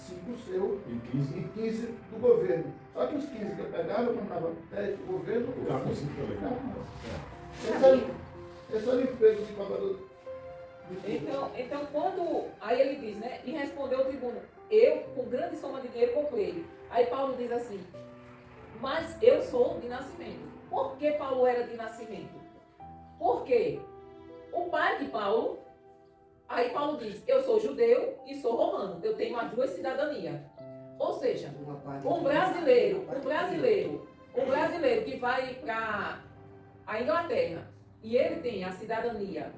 5 seu E 15. e 15 do governo. Só que os 15 que eu pegava, eu comprava 10 do governo. Ficava com 5 também. Esse era o emprego de cobrador. Então, quando. Aí ele diz, né? E respondeu o tribuno: eu, com grande soma de dinheiro, comprei. Aí Paulo diz assim: mas eu sou de nascimento. Por que Paulo era de nascimento? Porque o pai de Paulo. Aí Paulo diz: eu sou judeu e sou romano. Eu tenho as duas cidadanias. Ou seja, um brasileiro que vai para a Inglaterra e ele tem a cidadania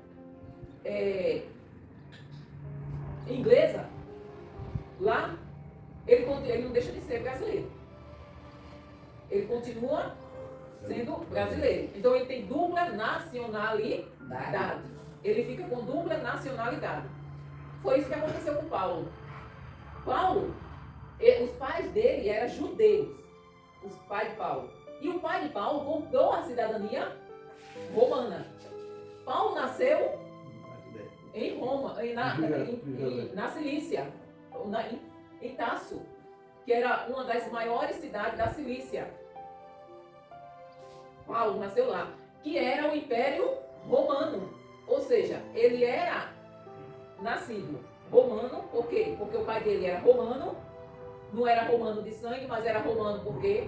inglesa, lá ele não deixa de ser brasileiro. Ele continua sendo brasileiro. Então ele tem dupla nacionalidade. Ele fica com dupla nacionalidade. Foi isso que aconteceu com Paulo. Paulo, os pais dele eram judeus. Os pais de Paulo. E o pai de Paulo comprou a cidadania romana. Paulo nasceu em Roma, na Cilícia, em Tasso, que era uma das maiores cidades da Cilícia. Paulo nasceu lá, que era o Império Romano. Ou seja, ele era nascido romano, por quê? Porque o pai dele era romano, não era romano de sangue, mas era romano porque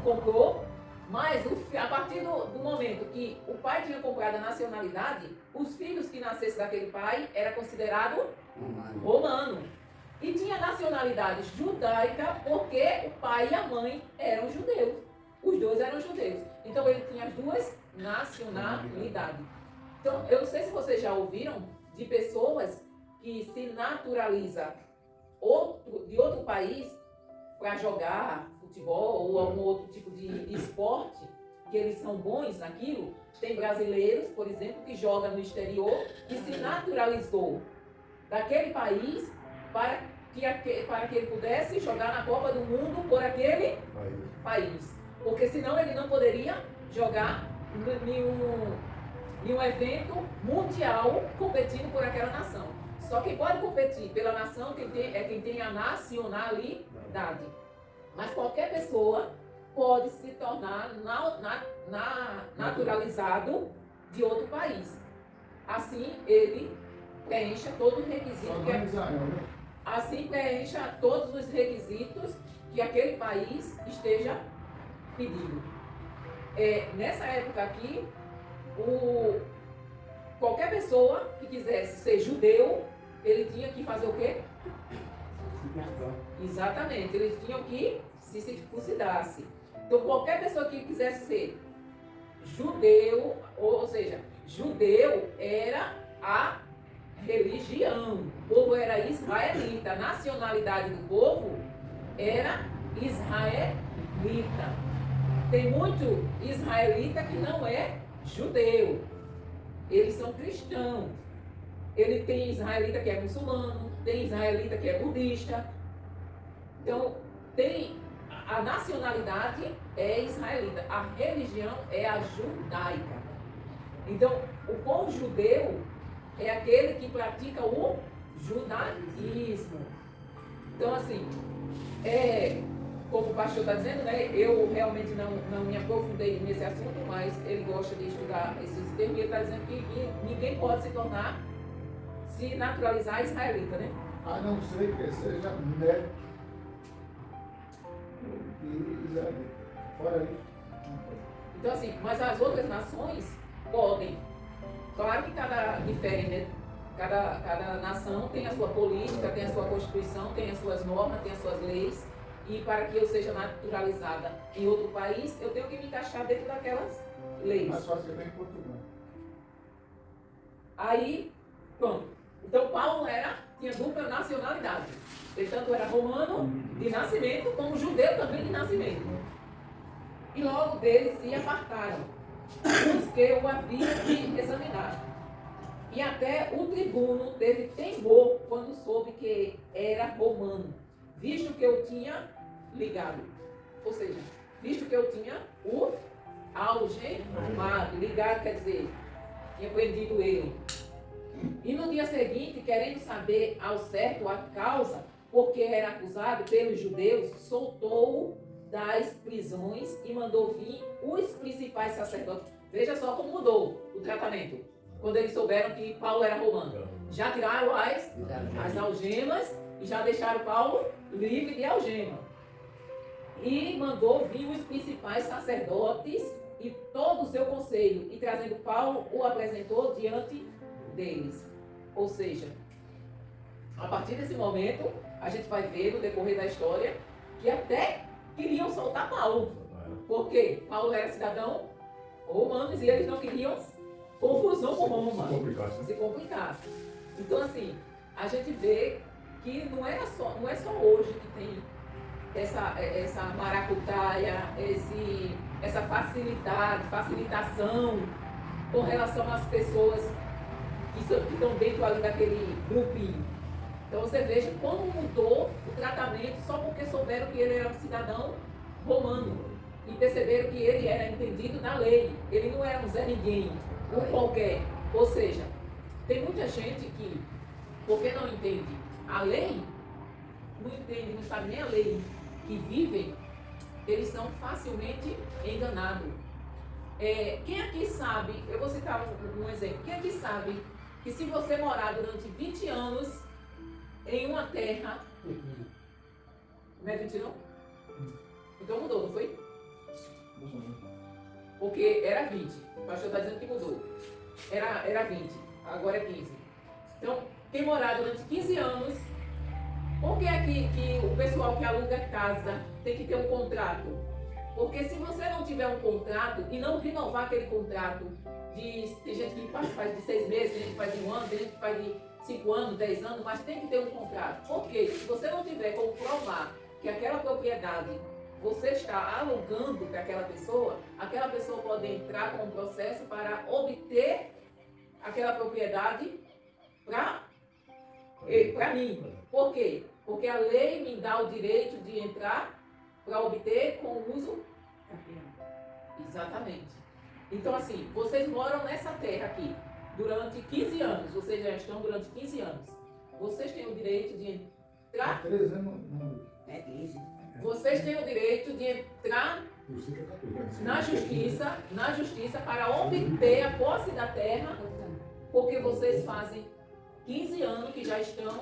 comprou. Mas a partir do momento que o pai tinha comprado a nacionalidade, os filhos que nascessem daquele pai era considerado romano. E tinha nacionalidade judaica porque o pai e a mãe eram judeus. Os dois eram judeus. Então ele tinha as duas nacionalidades. Então, eu não sei se vocês já ouviram de pessoas que se naturalizam de outro país para jogar futebol ou algum outro tipo de esporte, que eles são bons naquilo. Tem brasileiros, por exemplo, que jogam no exterior e se naturalizou daquele país para que ele pudesse jogar na Copa do Mundo por aquele país. Porque senão ele não poderia jogar em um evento mundial competindo por aquela nação. Só quem pode competir pela nação é quem tem a nacionalidade. Mas qualquer pessoa pode se tornar naturalizado de outro país. Assim, ele preencha todo o requisito. Assim preencha todos os requisitos que aquele país esteja pedindo. Nessa época aqui, qualquer pessoa que quisesse ser judeu, ele tinha que fazer o quê? Exatamente, eles tinham que se circuncidar-se. Então, qualquer pessoa que quisesse ser judeu, ou seja, judeu era a religião. O povo era israelita. A nacionalidade do povo era israelita. Tem muito israelita que não é judeu. Eles são cristãos. Ele tem israelita que é muçulmano, tem israelita que é budista. Então, a nacionalidade é israelita, a religião é a judaica. Então, o povo judeu é aquele que pratica o judaísmo. Então, assim, como o pastor está dizendo, né, eu realmente não me aprofundei nesse assunto, mas ele gosta de estudar esses termos e ele está dizendo que ninguém pode se naturalizar israelita, né? A não ser que seja neto de israelita. Fora isso, não pode. Então, assim, mas as outras nações podem. Claro que difere, né? Cada nação tem a sua política, tem a sua constituição, tem as suas normas, tem as suas leis. E para que eu seja naturalizada em outro país, eu tenho que me encaixar dentro daquelas leis. Mais fácil é em Portugal. Aí, pronto. Então Paulo tinha dupla nacionalidade. Ele tanto era romano de nascimento, como judeu também de nascimento. E logo deles se apartaram os que o haviam de examinar. E até o tribuno teve temor quando soube que era romano, visto que eu tinha ligado. Ou seja, visto que eu tinha o algemado. Ligado quer dizer, tinha prendido ele. E no dia seguinte, querendo saber ao certo a causa, porque era acusado pelos judeus, soltou-o das prisões e mandou vir os principais sacerdotes. Veja só como mudou o tratamento. Quando eles souberam que Paulo era romano. Já tiraram as algemas e já deixaram Paulo livre de algema. E mandou vir os principais sacerdotes e todo o seu conselho. E trazendo Paulo, o apresentou diante deles. Ou seja, a partir desse momento, a gente vai ver no decorrer da história que até queriam soltar Paulo. Porque Paulo era cidadão romano e eles não queriam confusão com Roma. Se complicasse. Então, assim, a gente vê que não é só hoje que tem essa maracutaia, essa facilitação com relação às pessoas que estão dentro ali daquele grupinho. Então você veja como mudou o tratamento só porque souberam que ele era um cidadão romano e perceberam que ele era entendido na lei. Ele não era um Zé Ninguém, um qualquer. Ou seja, tem muita gente que, porque não entende a lei, não entende, não sabe nem a lei que vivem, eles são facilmente enganados. Quem aqui sabe, eu vou citar um exemplo, quem aqui sabe que se você morar durante 20 anos em uma terra, não é 20 não? Então mudou, não foi? Porque era 20, o pastor está dizendo que mudou. Era 20, agora é 15. Então, quem morar durante 15 anos, por que é que o pessoal que aluga casa tem que ter um contrato? Porque se você não tiver um contrato e não renovar aquele contrato, tem gente que faz de 6 meses, tem gente que faz de 1 ano, tem gente que faz de 5 anos, 10 anos, mas tem que ter um contrato. Porque se você não tiver como provar que aquela propriedade você está alugando para aquela pessoa pode entrar com um processo para obter aquela propriedade para mim. Por quê? Porque a lei me dá o direito de entrar para obter com uso. Exatamente. Então, assim, vocês moram nessa terra aqui durante 15 anos. Vocês já estão durante 15 anos. Vocês têm o direito de entrar. 13 anos não. É 15. Vocês têm o direito de entrar na justiça para obter a posse da terra, porque vocês fazem 15 anos que já estão.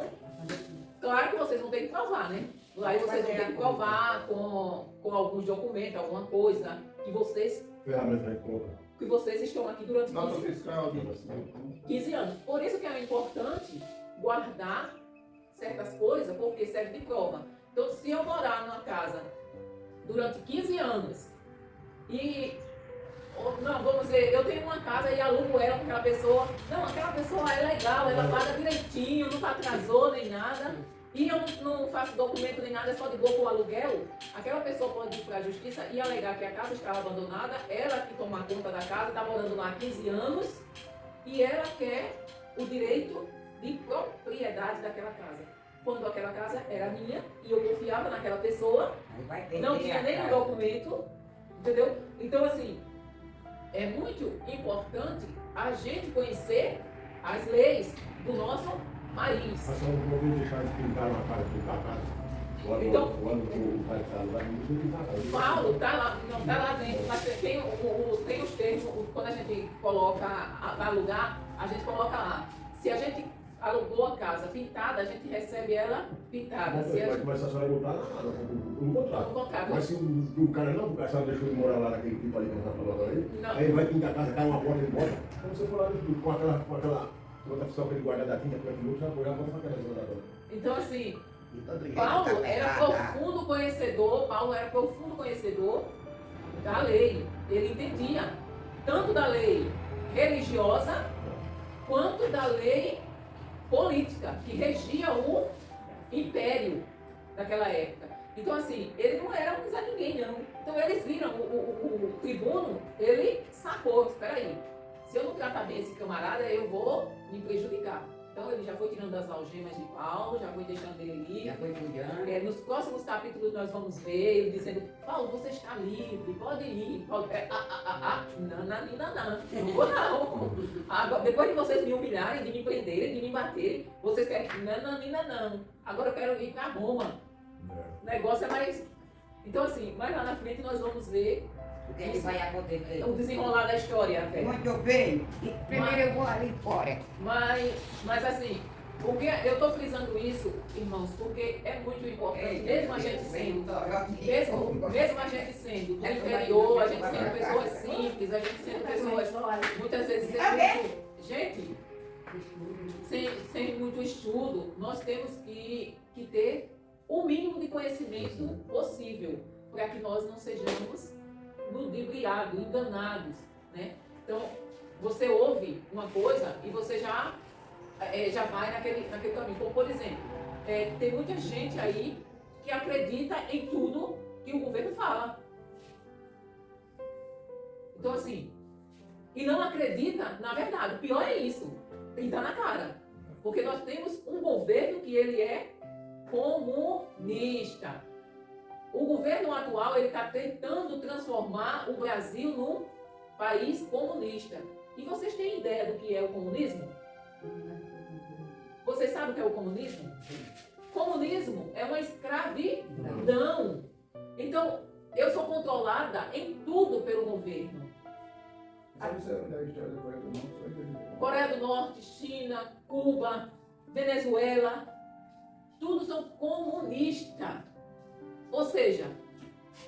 Claro que vocês vão ter que provar, né? Aí vocês vão ter que provar com alguns documentos, alguma coisa, que vocês estão aqui durante 15 anos. Por isso que é importante guardar certas coisas, porque serve de prova. Então, se eu morar numa casa durante 15 anos vamos dizer, eu tenho uma casa e alugo ela para aquela pessoa. Não, aquela pessoa é legal, ela paga direitinho, nunca atrasou nem nada. E eu não faço documento nem nada, é só de boa com o aluguel. Aquela pessoa pode ir para a justiça e alegar que a casa estava abandonada, ela que toma conta da casa, está morando lá há 15 anos e ela quer o direito de propriedade daquela casa. Quando aquela casa era minha e eu confiava naquela pessoa, não tinha nenhum documento, entendeu? Então, assim, é muito importante a gente conhecer as leis do nosso país. A senhora não vou deixar de pintar uma casa, pintar a casa. Então, o pai está lá, não precisa pintar a casa. Paulo está lá, não está lá dentro, mas tem os termos, quando a gente coloca para alugar, a gente coloca lá. Se a gente alugou a casa pintada, a gente recebe ela pintada. Mas a senhora botar no contrato. No contrato. Mas se o cara não, a senhora deixou de morar lá naquele tipo ali que a senhora falou agora aí, aí ele vai pintar a casa, cai uma porta e ele bota. Então você for lá com aquela outra pessoa para ele guardar da tinta, para ele não apoiar, bota para aquela zona agora. Então, assim, Paulo era profundo conhecedor da lei. Ele entendia tanto da lei religiosa quanto da lei política que regia o império daquela época. Então, assim, ele não era um Zé Ninguém, não. Então, eles viram o tribuno, ele sacou, espera aí, Se eu não tratar bem esse camarada, eu vou me prejudicar. Então ele já foi tirando as algemas de Paulo, já foi deixando ele livre. Já foi cuidando. Nos próximos capítulos nós vamos ver ele dizendo, Paulo, você está livre, pode ir. Paulo, não vou não. Agora, depois de vocês me humilharem, de me prenderem, de me baterem, vocês querem, não. Agora eu quero ir para Roma. O negócio é mais... Então assim, mais lá na frente nós vamos ver O que vai acontecer? o desenrolar da história até. Muito bem. Primeiro eu vou ali fora. Mas assim, porque eu estou frisando isso, irmãos, porque é muito importante, mesmo a gente sendo do interior, a gente sendo pessoas simples, a gente sendo pessoas muitas vezes sem muito estudo, nós temos que ter o mínimo de conhecimento possível para que nós não sejamos ludibriados, enganados, né? Então, você ouve uma coisa e você já vai naquele caminho. Como, por exemplo, tem muita gente aí que acredita em tudo que o governo fala. Então, assim, e não acredita na verdade. O pior é isso, e tá na cara. Porque nós temos um governo que ele é comunista. O governo atual ele está tentando transformar o Brasil num país comunista. E vocês têm ideia do que é o comunismo? Vocês sabem o que é o comunismo? Comunismo é uma escravidão. Então, eu sou controlada em tudo pelo governo. Sabe se é a história da Coreia do Norte? Coreia do Norte, China, Cuba, Venezuela, tudo são comunistas. Ou seja,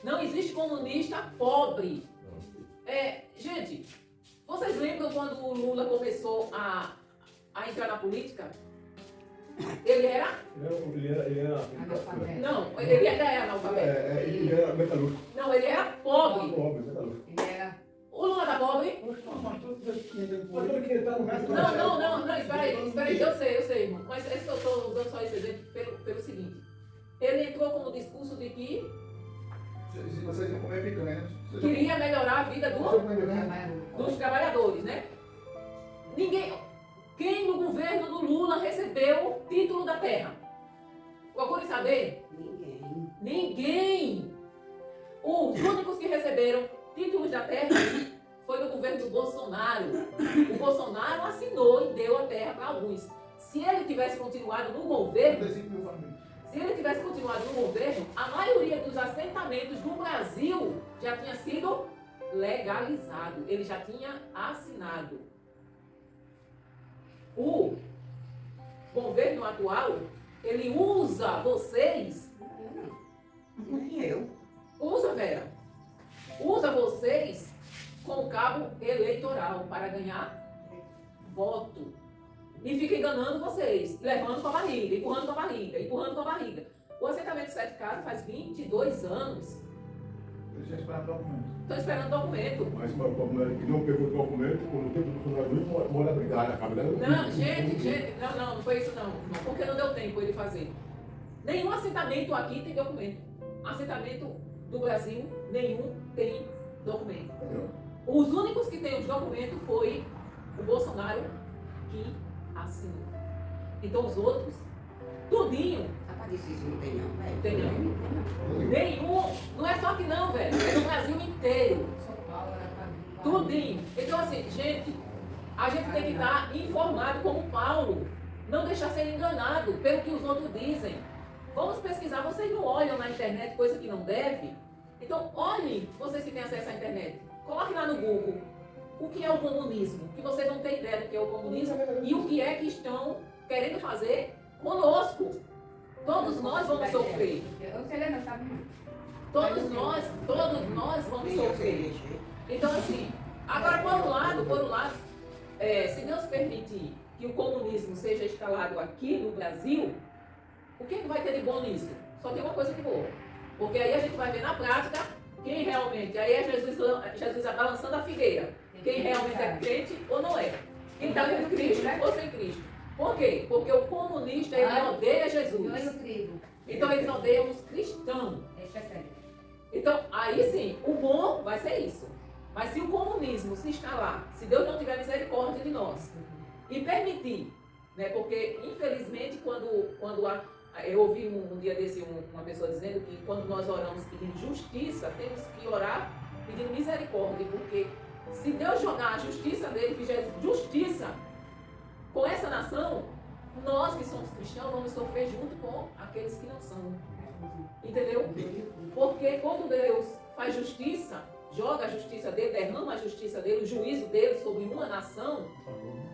não existe comunista pobre. Gente, vocês lembram quando o Lula começou a entrar na política? Ele era? Ele era Não, ele ainda era analfabeto. Ele era metalúrgico. Não, ele era pobre. Pobre, metalúrgico. O Lula era pobre? Não, espera aí, eu sei, irmão. Mas eu estou usando só esse exemplo pelo seguinte. Ele entrou com o discurso de que Vocês iam comer picanha. queria melhorar a vida dos trabalhadores, né? Quem no governo do Lula recebeu o título da terra? Procure saber? Ninguém. Os únicos que receberam títulos da terra foi no governo do Bolsonaro. O Bolsonaro assinou e deu a terra para alguns. Se ele tivesse continuado no governo, a maioria dos assentamentos no Brasil já tinha sido legalizado. Ele já tinha assinado. O governo atual, ele usa vocês. Nem eu. Usa, Vera. Usa vocês com cabo eleitoral para ganhar voto. E fica enganando vocês, levando com a barriga, empurrando com a barriga. O assentamento 7 Casas faz 22 anos. Eles já esperaram documento. Estão esperando documento. Mas o problema é que não pegou o documento, no tempo do funcionário, mora brigar na cabela. Não, gente, não foi isso não. Porque não deu tempo ele fazer. Nenhum assentamento aqui tem documento. Assentamento do Brasil, nenhum tem documento. Os únicos que têm os documentos foi o Bolsonaro que assinou. Então os outros, tudinho. Isso não tem não, velho. Tem não. Nenhum. Não é só que não, velho. É no Brasil inteiro. Tudinho. Então assim, gente, a gente tem que estar informado como Paulo. Não deixar ser enganado pelo que os outros dizem. Vamos pesquisar. Vocês não olham na internet coisa que não deve? Então olhem, vocês que têm acesso à internet. Coloque lá no Google o que é o comunismo. Que vocês não têm ideia do que é o comunismo e o que é que estão querendo fazer conosco. Todos nós vamos sofrer. Todos nós vamos sofrer. Então assim, agora por um lado, se Deus permitir que o comunismo seja instalado aqui no Brasil, o que vai ter de bom nisso? Só tem uma coisa de boa. Porque aí a gente vai ver na prática quem realmente, aí é Jesus balançando a figueira. Quem realmente é crente ou não é. Quem está com Cristo ou sem Cristo. Por quê? Porque o comunista, ele odeia Jesus. Então eles odeiam os cristãos. Então, aí sim, o bom vai ser isso. Mas se o comunismo se instalar, se Deus não tiver misericórdia de nós e permitir, né, porque infelizmente eu ouvi um dia desse uma pessoa dizendo que quando nós oramos pedindo justiça, temos que orar pedindo misericórdia, porque se Deus jogar a justiça dele, fizer justiça com essa nação, nós que somos cristãos vamos sofrer junto com aqueles que não são. Entendeu? Porque quando Deus faz justiça, joga a justiça dele, derrama a justiça dele, o juízo dele sobre uma nação,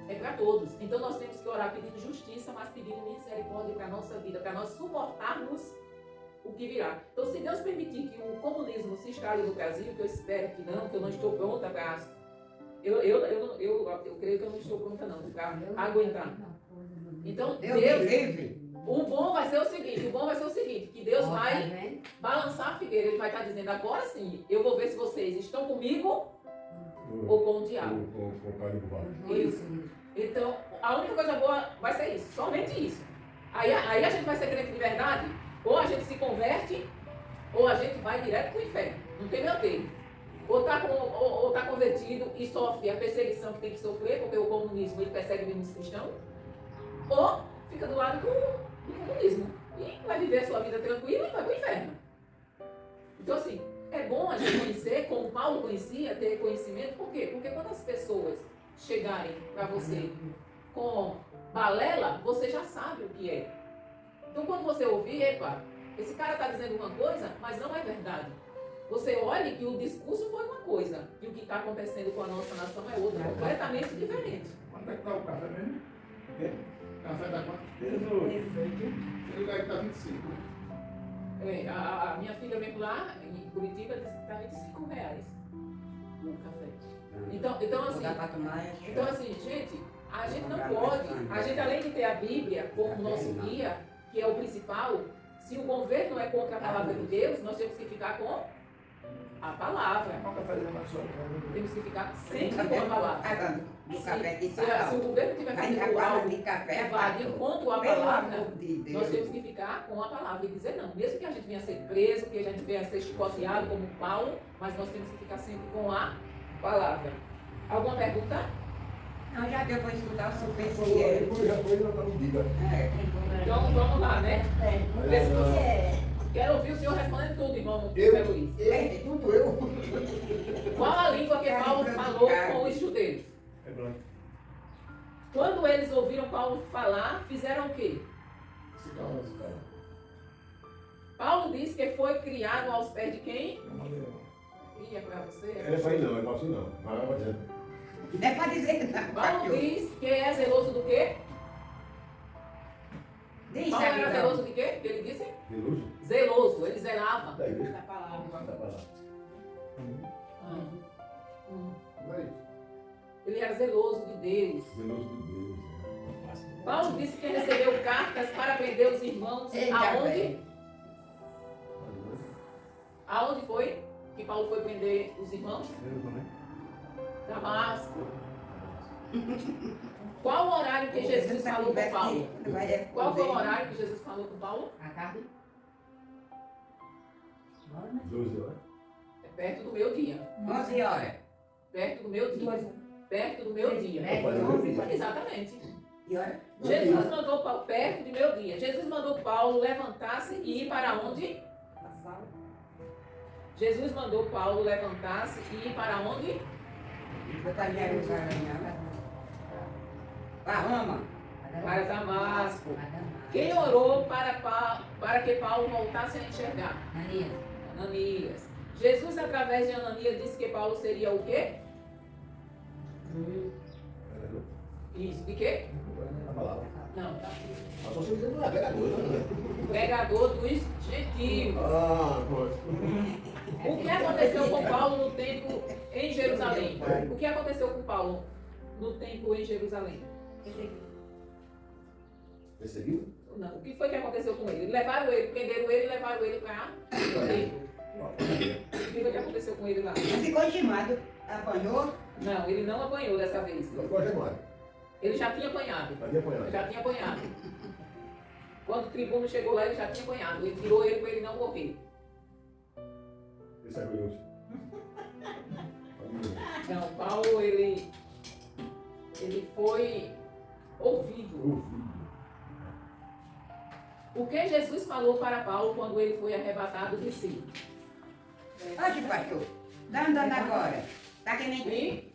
é para todos. Então nós temos que orar pedindo justiça, mas pedindo misericórdia para a nossa vida, para nós suportarmos o que virá. Então, se Deus permitir que o comunismo se instale no Brasil, que eu espero que eu não estou pronta para. Eu creio que eu não estou pronta não, para aguentar. Então, Deus. O bom vai ser o seguinte, que Deus vai balançar a figueira, ele vai estar dizendo, agora sim, eu vou ver se vocês estão comigo ou com o diabo. Com o pai do barco. Isso. Então, a única coisa boa vai ser isso, somente isso. Aí a gente vai ser crente de verdade, ou a gente se converte, ou a gente vai direto para o inferno. Não tem meu termo. Ou tá convertido e sofre a perseguição que tem que sofrer, porque o comunismo ele persegue mesmo os cristãos, ou fica do lado do comunismo e vai viver a sua vida tranquila e vai para o inferno. Então, assim, é bom a gente conhecer, como Paulo conhecia, ter conhecimento. Por quê? Porque quando as pessoas chegarem para você com balela, você já sabe o que é. Então, quando você ouvir, epa, esse cara está dizendo uma coisa, mas não é verdade. Você olhe que o discurso foi uma coisa e o que está acontecendo com a nossa nação é outra, completamente diferente. Quanto é que está o café mesmo? Quê? Café da quanto? 18. Esse lugar aí está 25. A minha filha mesmo lá em Curitiba disse que está R$25 o café. Então assim, gente, a gente não pode, a gente além de ter a Bíblia como nosso guia, que é o principal, se o governo é contra a palavra de Deus, nós temos que ficar com a palavra. Temos que ficar sempre com a palavra. Se o governo tiver fazendo algo que vá de encontro à palavra, nós temos que ficar com a palavra e dizer não. Mesmo que a gente venha a ser preso, que a gente venha a ser chicoteado como Paulo, mas nós temos que ficar sempre com a palavra. Alguma pergunta? Não, já deu para escutar o seu Já foi, não está no diga. Então vamos lá, né? Quero ouvir o senhor respondendo tudo, irmão José Luiz. Tudo eu. Qual a língua que Paulo falou com os judeus? É branco. Quando eles ouviram Paulo falar, fizeram o quê? Paulo disse que foi criado aos pés de quem? E é para você? É para ele não, é para você não. Vai para dizer. É para dizer não. Paulo diz que é zeloso do quê? Paulo era zeloso de quê? Que ele disse? Zeloso? Zeloso, ele zelava Da igreja. da palavra. Da palavra. Ele era zeloso de Deus. Zeloso de Deus. Paulo disse que recebeu cartas para prender os irmãos. Aonde? Aonde foi que Paulo foi prender os irmãos? Damasco. Qual o horário que Jesus falou com Paulo? Qual foi o horário que Jesus falou com Paulo? A carne? 12 horas. É perto do meu dia. 11 horas. Perto do meu dia. Perto do meu dia. Exatamente. Que hora? Jesus mandou Paulo perto de meu dia. Jesus mandou Paulo levantar-se e ir para onde? Jesus mandou Paulo levantar-se e ir para onde? Foi para Jerusalém. Para Roma. Para Damasco. Quem orou para que Paulo voltasse a enxergar? Ananias. Jesus, através de Ananias, disse que Paulo seria o quê? Isso, de quê? A palavra. Não, tá aqui. Mas só se dizer não é pregador, né? Pregador dos gentios. Ah, pronto. O que aconteceu com Paulo no templo em Jerusalém? O que aconteceu com Paulo no templo em Jerusalém? Perseguiu? Não. O que foi que aconteceu com ele? Levaram ele, prenderam ele e levaram ele para o templo. O que foi que aconteceu com ele lá? Ele ficou intimado. Apanhou. Não, ele não apanhou dessa vez. Ficou agemado. Ele já tinha apanhado. Havia apanhado. Já tinha apanhado. Quando o tribuno chegou lá, ele já tinha apanhado. Ele tirou ele para ele não morrer. Esse é curioso. Não, Paulo, ele foi ouvido. O que Jesus falou para Paulo quando ele foi arrebatado de si? Hoje, pastor, tá andando agora. Tá que nem, E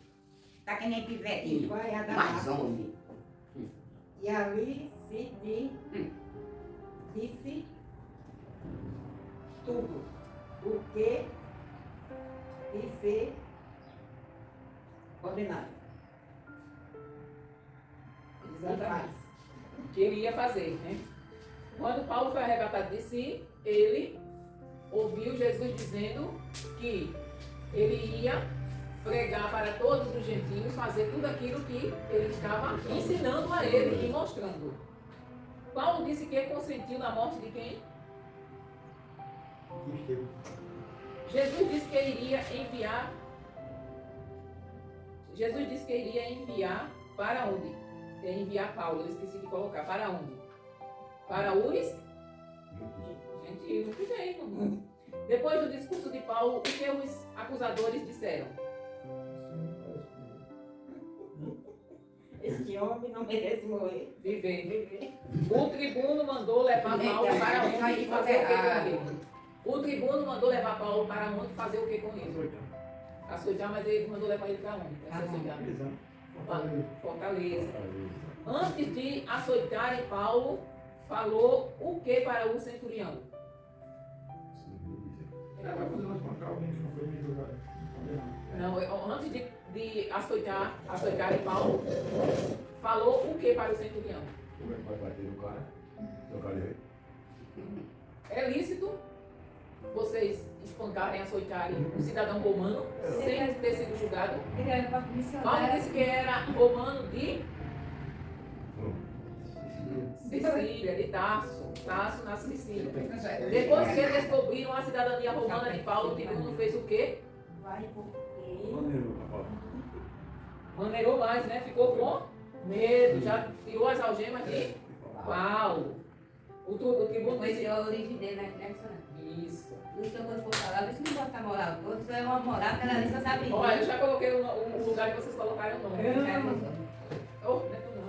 tá que nem pivetinho. Vai a Mais dar. homem. E ali disse tudo. O que de ser ordenado. exatamente. O que ele ia fazer, né? Quando Paulo foi arrebatado de si, ele ouviu Jesus dizendo que ele ia pregar para todos os gentios, fazer tudo aquilo que ele estava ensinando a ele e mostrando. Paulo disse que consentiu na morte de quem? Jesus disse que iria enviar. Jesus disse que iria enviar para onde? Ia enviar Paulo, eu esqueci de colocar. Para onde? Para os gentios. Muito bem, irmão. Depois do discurso de Paulo, o que os acusadores disseram? Este homem não merece morrer. Viver. O tribuno mandou levar Paulo para onde e fazer o que com ele? O tribuno mandou levar Paulo para onde e fazer o que com ele? Açoitar, mas ele mandou levar ele para onde? Para açoitar. Fortaleza. Antes de açoitarem Paulo, falou o que para o centurião? Vai fazer nós marcar alguém que não foi me jogar. Não, antes de açoitarem Paulo, falou o que para o centurião? Como é que vai bater no cara? No cara aí? É lícito vocês espancarem, açoitarem um cidadão romano sem ter sido julgado? Ele era para Paulo missionário. disse que era romano de Sicília, de Tarso na Sicília. Depois que descobriram a cidadania romana de Paulo, o tribuno fez o quê? Vai porque Maneirou mais, né? Ficou com medo, já tirou as algemas de Paulo. O tribuno foi disse... a origem dele, né? Isso. O senhor quando for falar, vê se não bota moral toda, isso é uma moral que ela nem só sabe. Olha, eu já coloquei o lugar que vocês colocaram o nome. Oh, não é tu não.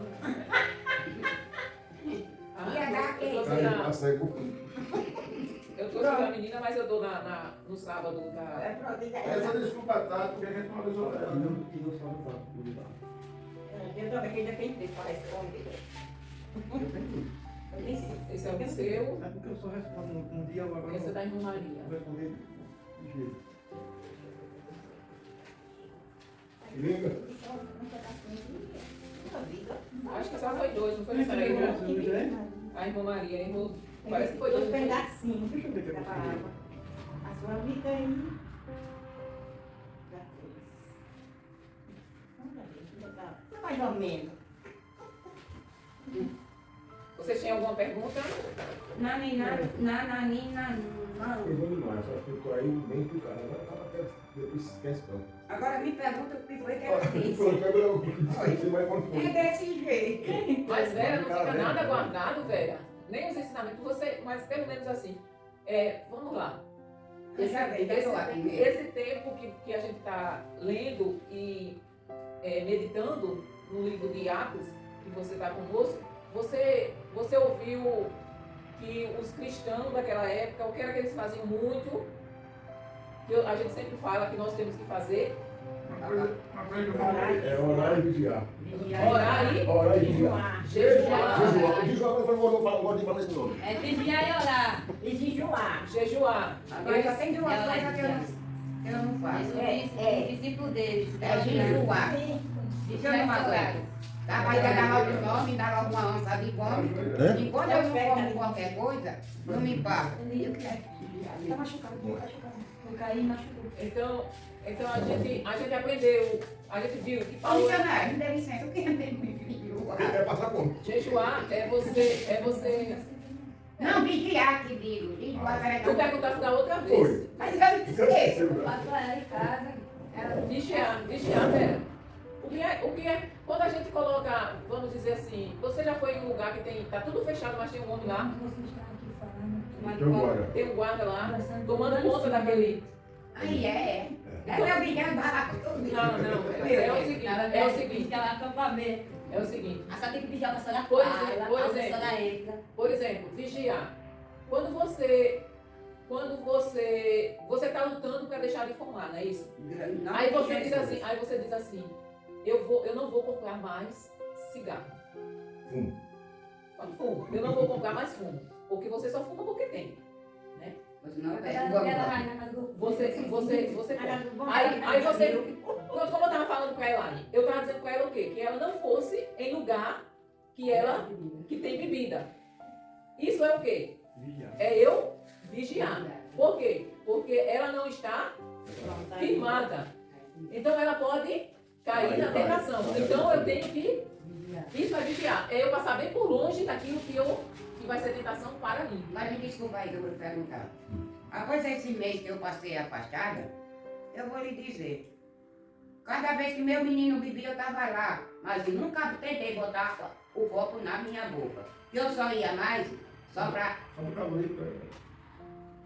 Eu trouxe da menina, mas eu dou no sábado da... É pronto, Essa desculpa tá, porque a gente não resolveu ela. eu também que ainda tem três para responder. Eu nem sei. Esse é o seu, É porque eu só respondo um dia, agora esse é da irmã Maria. vou responder de jeito. Liga. Acho que só foi dois, não foi nessa irmã? A irmã Maria, a irmã... Parece que foi dois. Um pedacinho Deixa eu ver o que da eu palavra. A sua vida aí. Da cruz. Mais ou menos. Vocês tinham alguma pergunta? Pegou demais, só que eu tô aí bem picado. Agora acaba até depois esquece não. Agora me pergunta o que foi que ela disse. Pronto, agora eu disse, mas quando foi? É desse jeito. Mas, Vera, não fica nada guardado, Vera. Nem os ensinamentos. Você, mas pelo menos assim. Vamos lá. Esse tempo que a gente está lendo e meditando no livro de Atos, que você está conosco, você ouviu que os cristãos daquela época, o que era que eles faziam muito, que a gente sempre fala que nós temos que fazer, Uma coisa que eu falei. É orar e vigiar. orar e Orar e vigiar. jejuar. Jejuar, eu não gosto de falar esse nome. É vigiar e orar. E jejuar. Jejuar. Agora só tem duas coisas que eu não faço. O discípulo deles. É jejuar. Isso eu não aguento. Dá pra agarrar o nome, dá logo uma onça de fome. E quando eu não como qualquer coisa, não me passa. Tá machucado, eu caí e machucou. Então a gente aprendeu, a gente viu que Ô, Paulo missionário, me dê licença, o que é mesmo jejuar? É passar fome. jejuar é você. Não, vigiar que digo. Jejuar, peraí. Tu perguntaste da outra vez. Foi. Mas eu esqueço. Eu faço ela em casa. Ela Vigiar, Vera. O que é? Quando a gente coloca, vamos dizer assim, você já foi em um lugar que tá tudo fechado, mas tem um homem lá, vocês estão aqui falando. Então bora. tem um guarda lá, tomando conta daquele. Aí é. É meu vigiando barraco todo dia. Não, é o seguinte, é o seguinte, Ela acampamento. é o seguinte. A senhora tem que vigiar a senhora Por fala, exemplo, a senhora entra. Por exemplo, vigiar. Quando você está lutando para deixar de fumar, não é isso? Não, Aí você Jesus. diz assim, eu não vou comprar mais cigarro. Fumo. Fumo. Eu não vou comprar mais fumo. Porque você só fuma porque tem. Você não é Ela vai na casa do... Você pode. Aí Aí você, como eu estava falando para a Elaine, eu estava dizendo para ela o quê? Que ela não fosse em lugar que tem bebida. Isso é o quê? Vigiar. É eu vigiar. Por quê? Porque ela não está firmada. Então ela pode cair na tentação. Então eu tenho que. Isso é vigiar. É eu passar bem por longe daquilo que vai ser tentação para mim. Mas me desculpa aí que eu vou te perguntar. Após esse mês que eu passei afastada, eu vou lhe dizer. Cada vez que meu menino bebia, eu estava lá. Mas eu nunca tentei botar o copo na minha boca. Eu só ia mais só para... Só pra ler pra ela.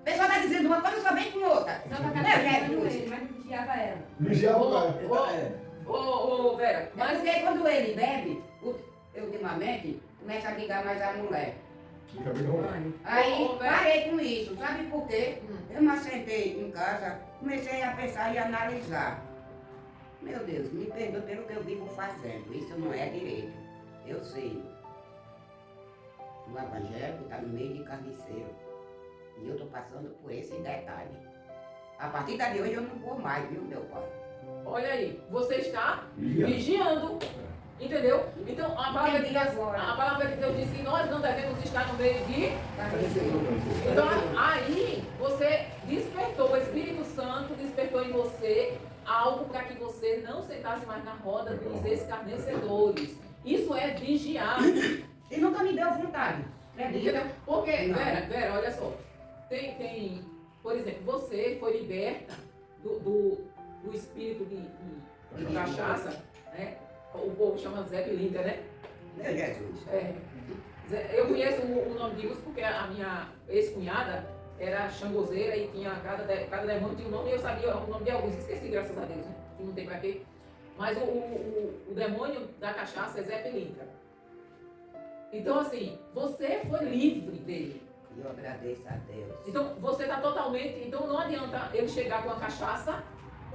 O pessoal está dizendo uma coisa, eu só vem com outra. Só pra Não, casa Jesus. ele, mas vigiava ela. Vigiava o cara. Ô, Vera, Mas mas porque quando ele bebe, ultimamente, começa a brigar mais a mulher. Fica bem arrumado. Aí Ô, Vera. parei com isso. Sabe por quê? Eu me sentei em casa, comecei a pensar e analisar. Meu Deus, me perdoe pelo que eu vivo fazendo. Isso não é direito. Eu sei. O evangélico está no meio de carniceiro. E eu estou passando por esse detalhe. A partir de hoje eu não vou mais, viu, meu pai? olha aí, você está Vigiando. vigiando. Entendeu? Então a palavra, Entendi agora. a palavra de Deus diz que nós não devemos estar no meio de. Carniceiro. Então aí você despertou, o Espírito Santo despertou em você algo para que você não sentasse mais na roda dos escarnecedores. Isso é vigiar. E nunca me deu vontade. Entendeu? Acredita? Porque, Não. Vera, olha só. Por exemplo, você foi liberta do espírito de cachaça, né? O povo chama Zé Pilinga, né? Meu Jesus. É. Eu conheço o nome de Deus porque a minha ex-cunhada era xangozeira e tinha cada demônio tinha um nome e eu sabia o nome de alguns. Esqueci, graças a Deus, né? Que não tem pra quê. Mas o demônio da cachaça é Zé Pilinga. Então, assim, você foi livre dele. E eu agradeço a Deus. Então, você está totalmente... Então, não adianta ele chegar com a cachaça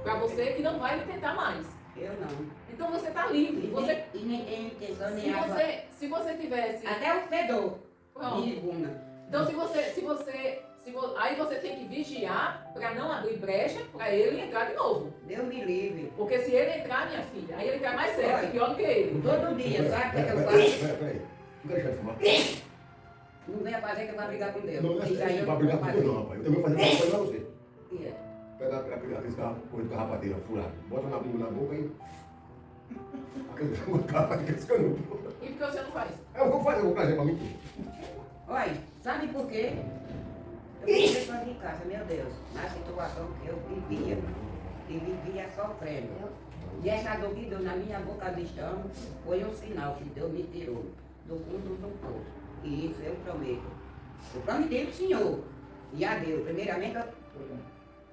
pra você que não vai lhe tentar mais. Eu não. Então, você está livre. Você, E nem tenho intenção nem água. se você tivesse... Até o fedor. Pronto. E bunda. Então, aí você tem que vigiar para não abrir brecha para ele entrar de novo. Deus me livre. Porque se ele entrar, minha filha, aí ele cai mais certo, Olha. pior do que ele. Todo dia, sabe o que eu faço? Peraí. Tu quer deixar de fumar? Não venha fazer que eu vou brigar com Deus. Não, não Isso aí é eu pra não brigar vou com fazer. Deus, não, rapaz. Eu também vou fazer uma coisa pra você. E é. Pega aqueles coisa de carrapateira furada, bota na bunda na boca e. Aquele carrapateira, aqueles canudos. E por que você não faz? Eu vou fazer, eu vou trazer pra mim. Olha, sabe por quê? Eu fiquei só de casa, meu Deus, na situação que eu vivia, e vivia sofrendo. E essa dor que deu na minha boca de chão foi um sinal que Deus me tirou do fundo do poço. E isso eu prometo. Eu prometi ao Senhor e a Deus. Primeiramente eu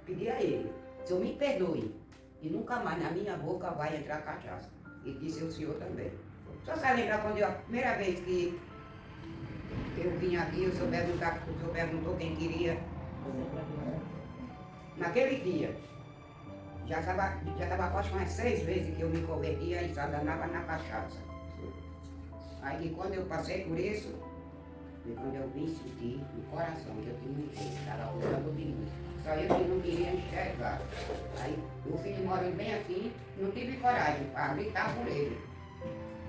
pedi a Ele, Senhor me perdoe. E nunca mais na minha boca vai entrar cachaça. E disse ao Senhor também. Só se lembra quando a primeira vez que eu vim aqui, o senhor perguntou quem queria. Naquele dia, já estava quase umas 6 vezes que eu me convertia e só danava na cachaça. Aí que quando eu passei por isso, e quando eu vim sentir no coração que eu tinha um filho, estava usando de luz. Só eu que não queria enxergar. Aí o filho mora bem assim, não tive coragem para gritar por ele.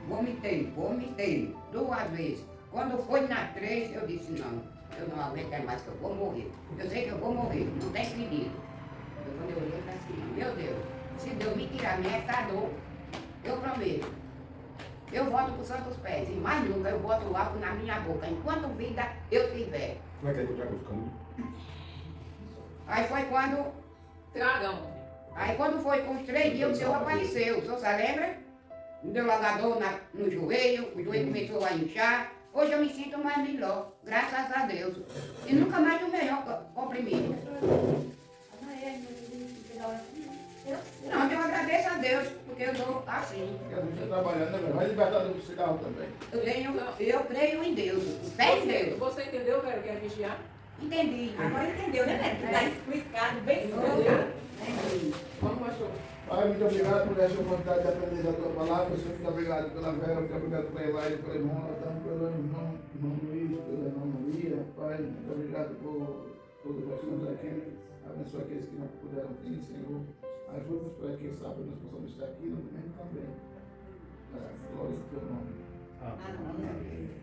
Vomitei 2 vezes. Quando foi na 3, eu disse, não, eu não aguento mais que eu vou morrer. Eu sei que eu vou morrer, não tem pedido. Quando eu olhei para cima, meu Deus, se Deus me tirar essa dor, eu prometo. Eu volto para os santos pés, e mais nunca eu boto o álcool na minha boca, enquanto vida eu tiver. Como é que é que eu trago os canudos? Aí foi quando, Tragam. foi com os 3 dias, o Senhor apareceu, o senhor se lembra? Me deu uma dor no joelho, o joelho começou a inchar. Hoje eu me sinto mais melhor, graças a Deus. E nunca mais tomei comprimido. Deus, porque eu dou assim. Porque a gente está trabalhando, né, velho? Vai libertar do cigarro também. Eu creio em Deus. Fé em Deus. Você entendeu, Vera, o que é vigiar? Entendi. Agora entendeu, né, Neto? Tá explicado bem explicado. Entendi. Vamos, pastor. Pai, muito obrigado por essa oportunidade de aprender da tua palavra. Senhor, muito obrigado pela Vera, muito obrigado pela Elaine, pela irmã Natan, pelo irmão Luiz, pela irmã Maria. Pai, muito obrigado por todos os que aqui. Abençoa aqueles que não puderam vir, Senhor. Ajuda-nos para que sábado nós possamos estar aqui no domingo também. Glória ao teu nome. Ah. Amém.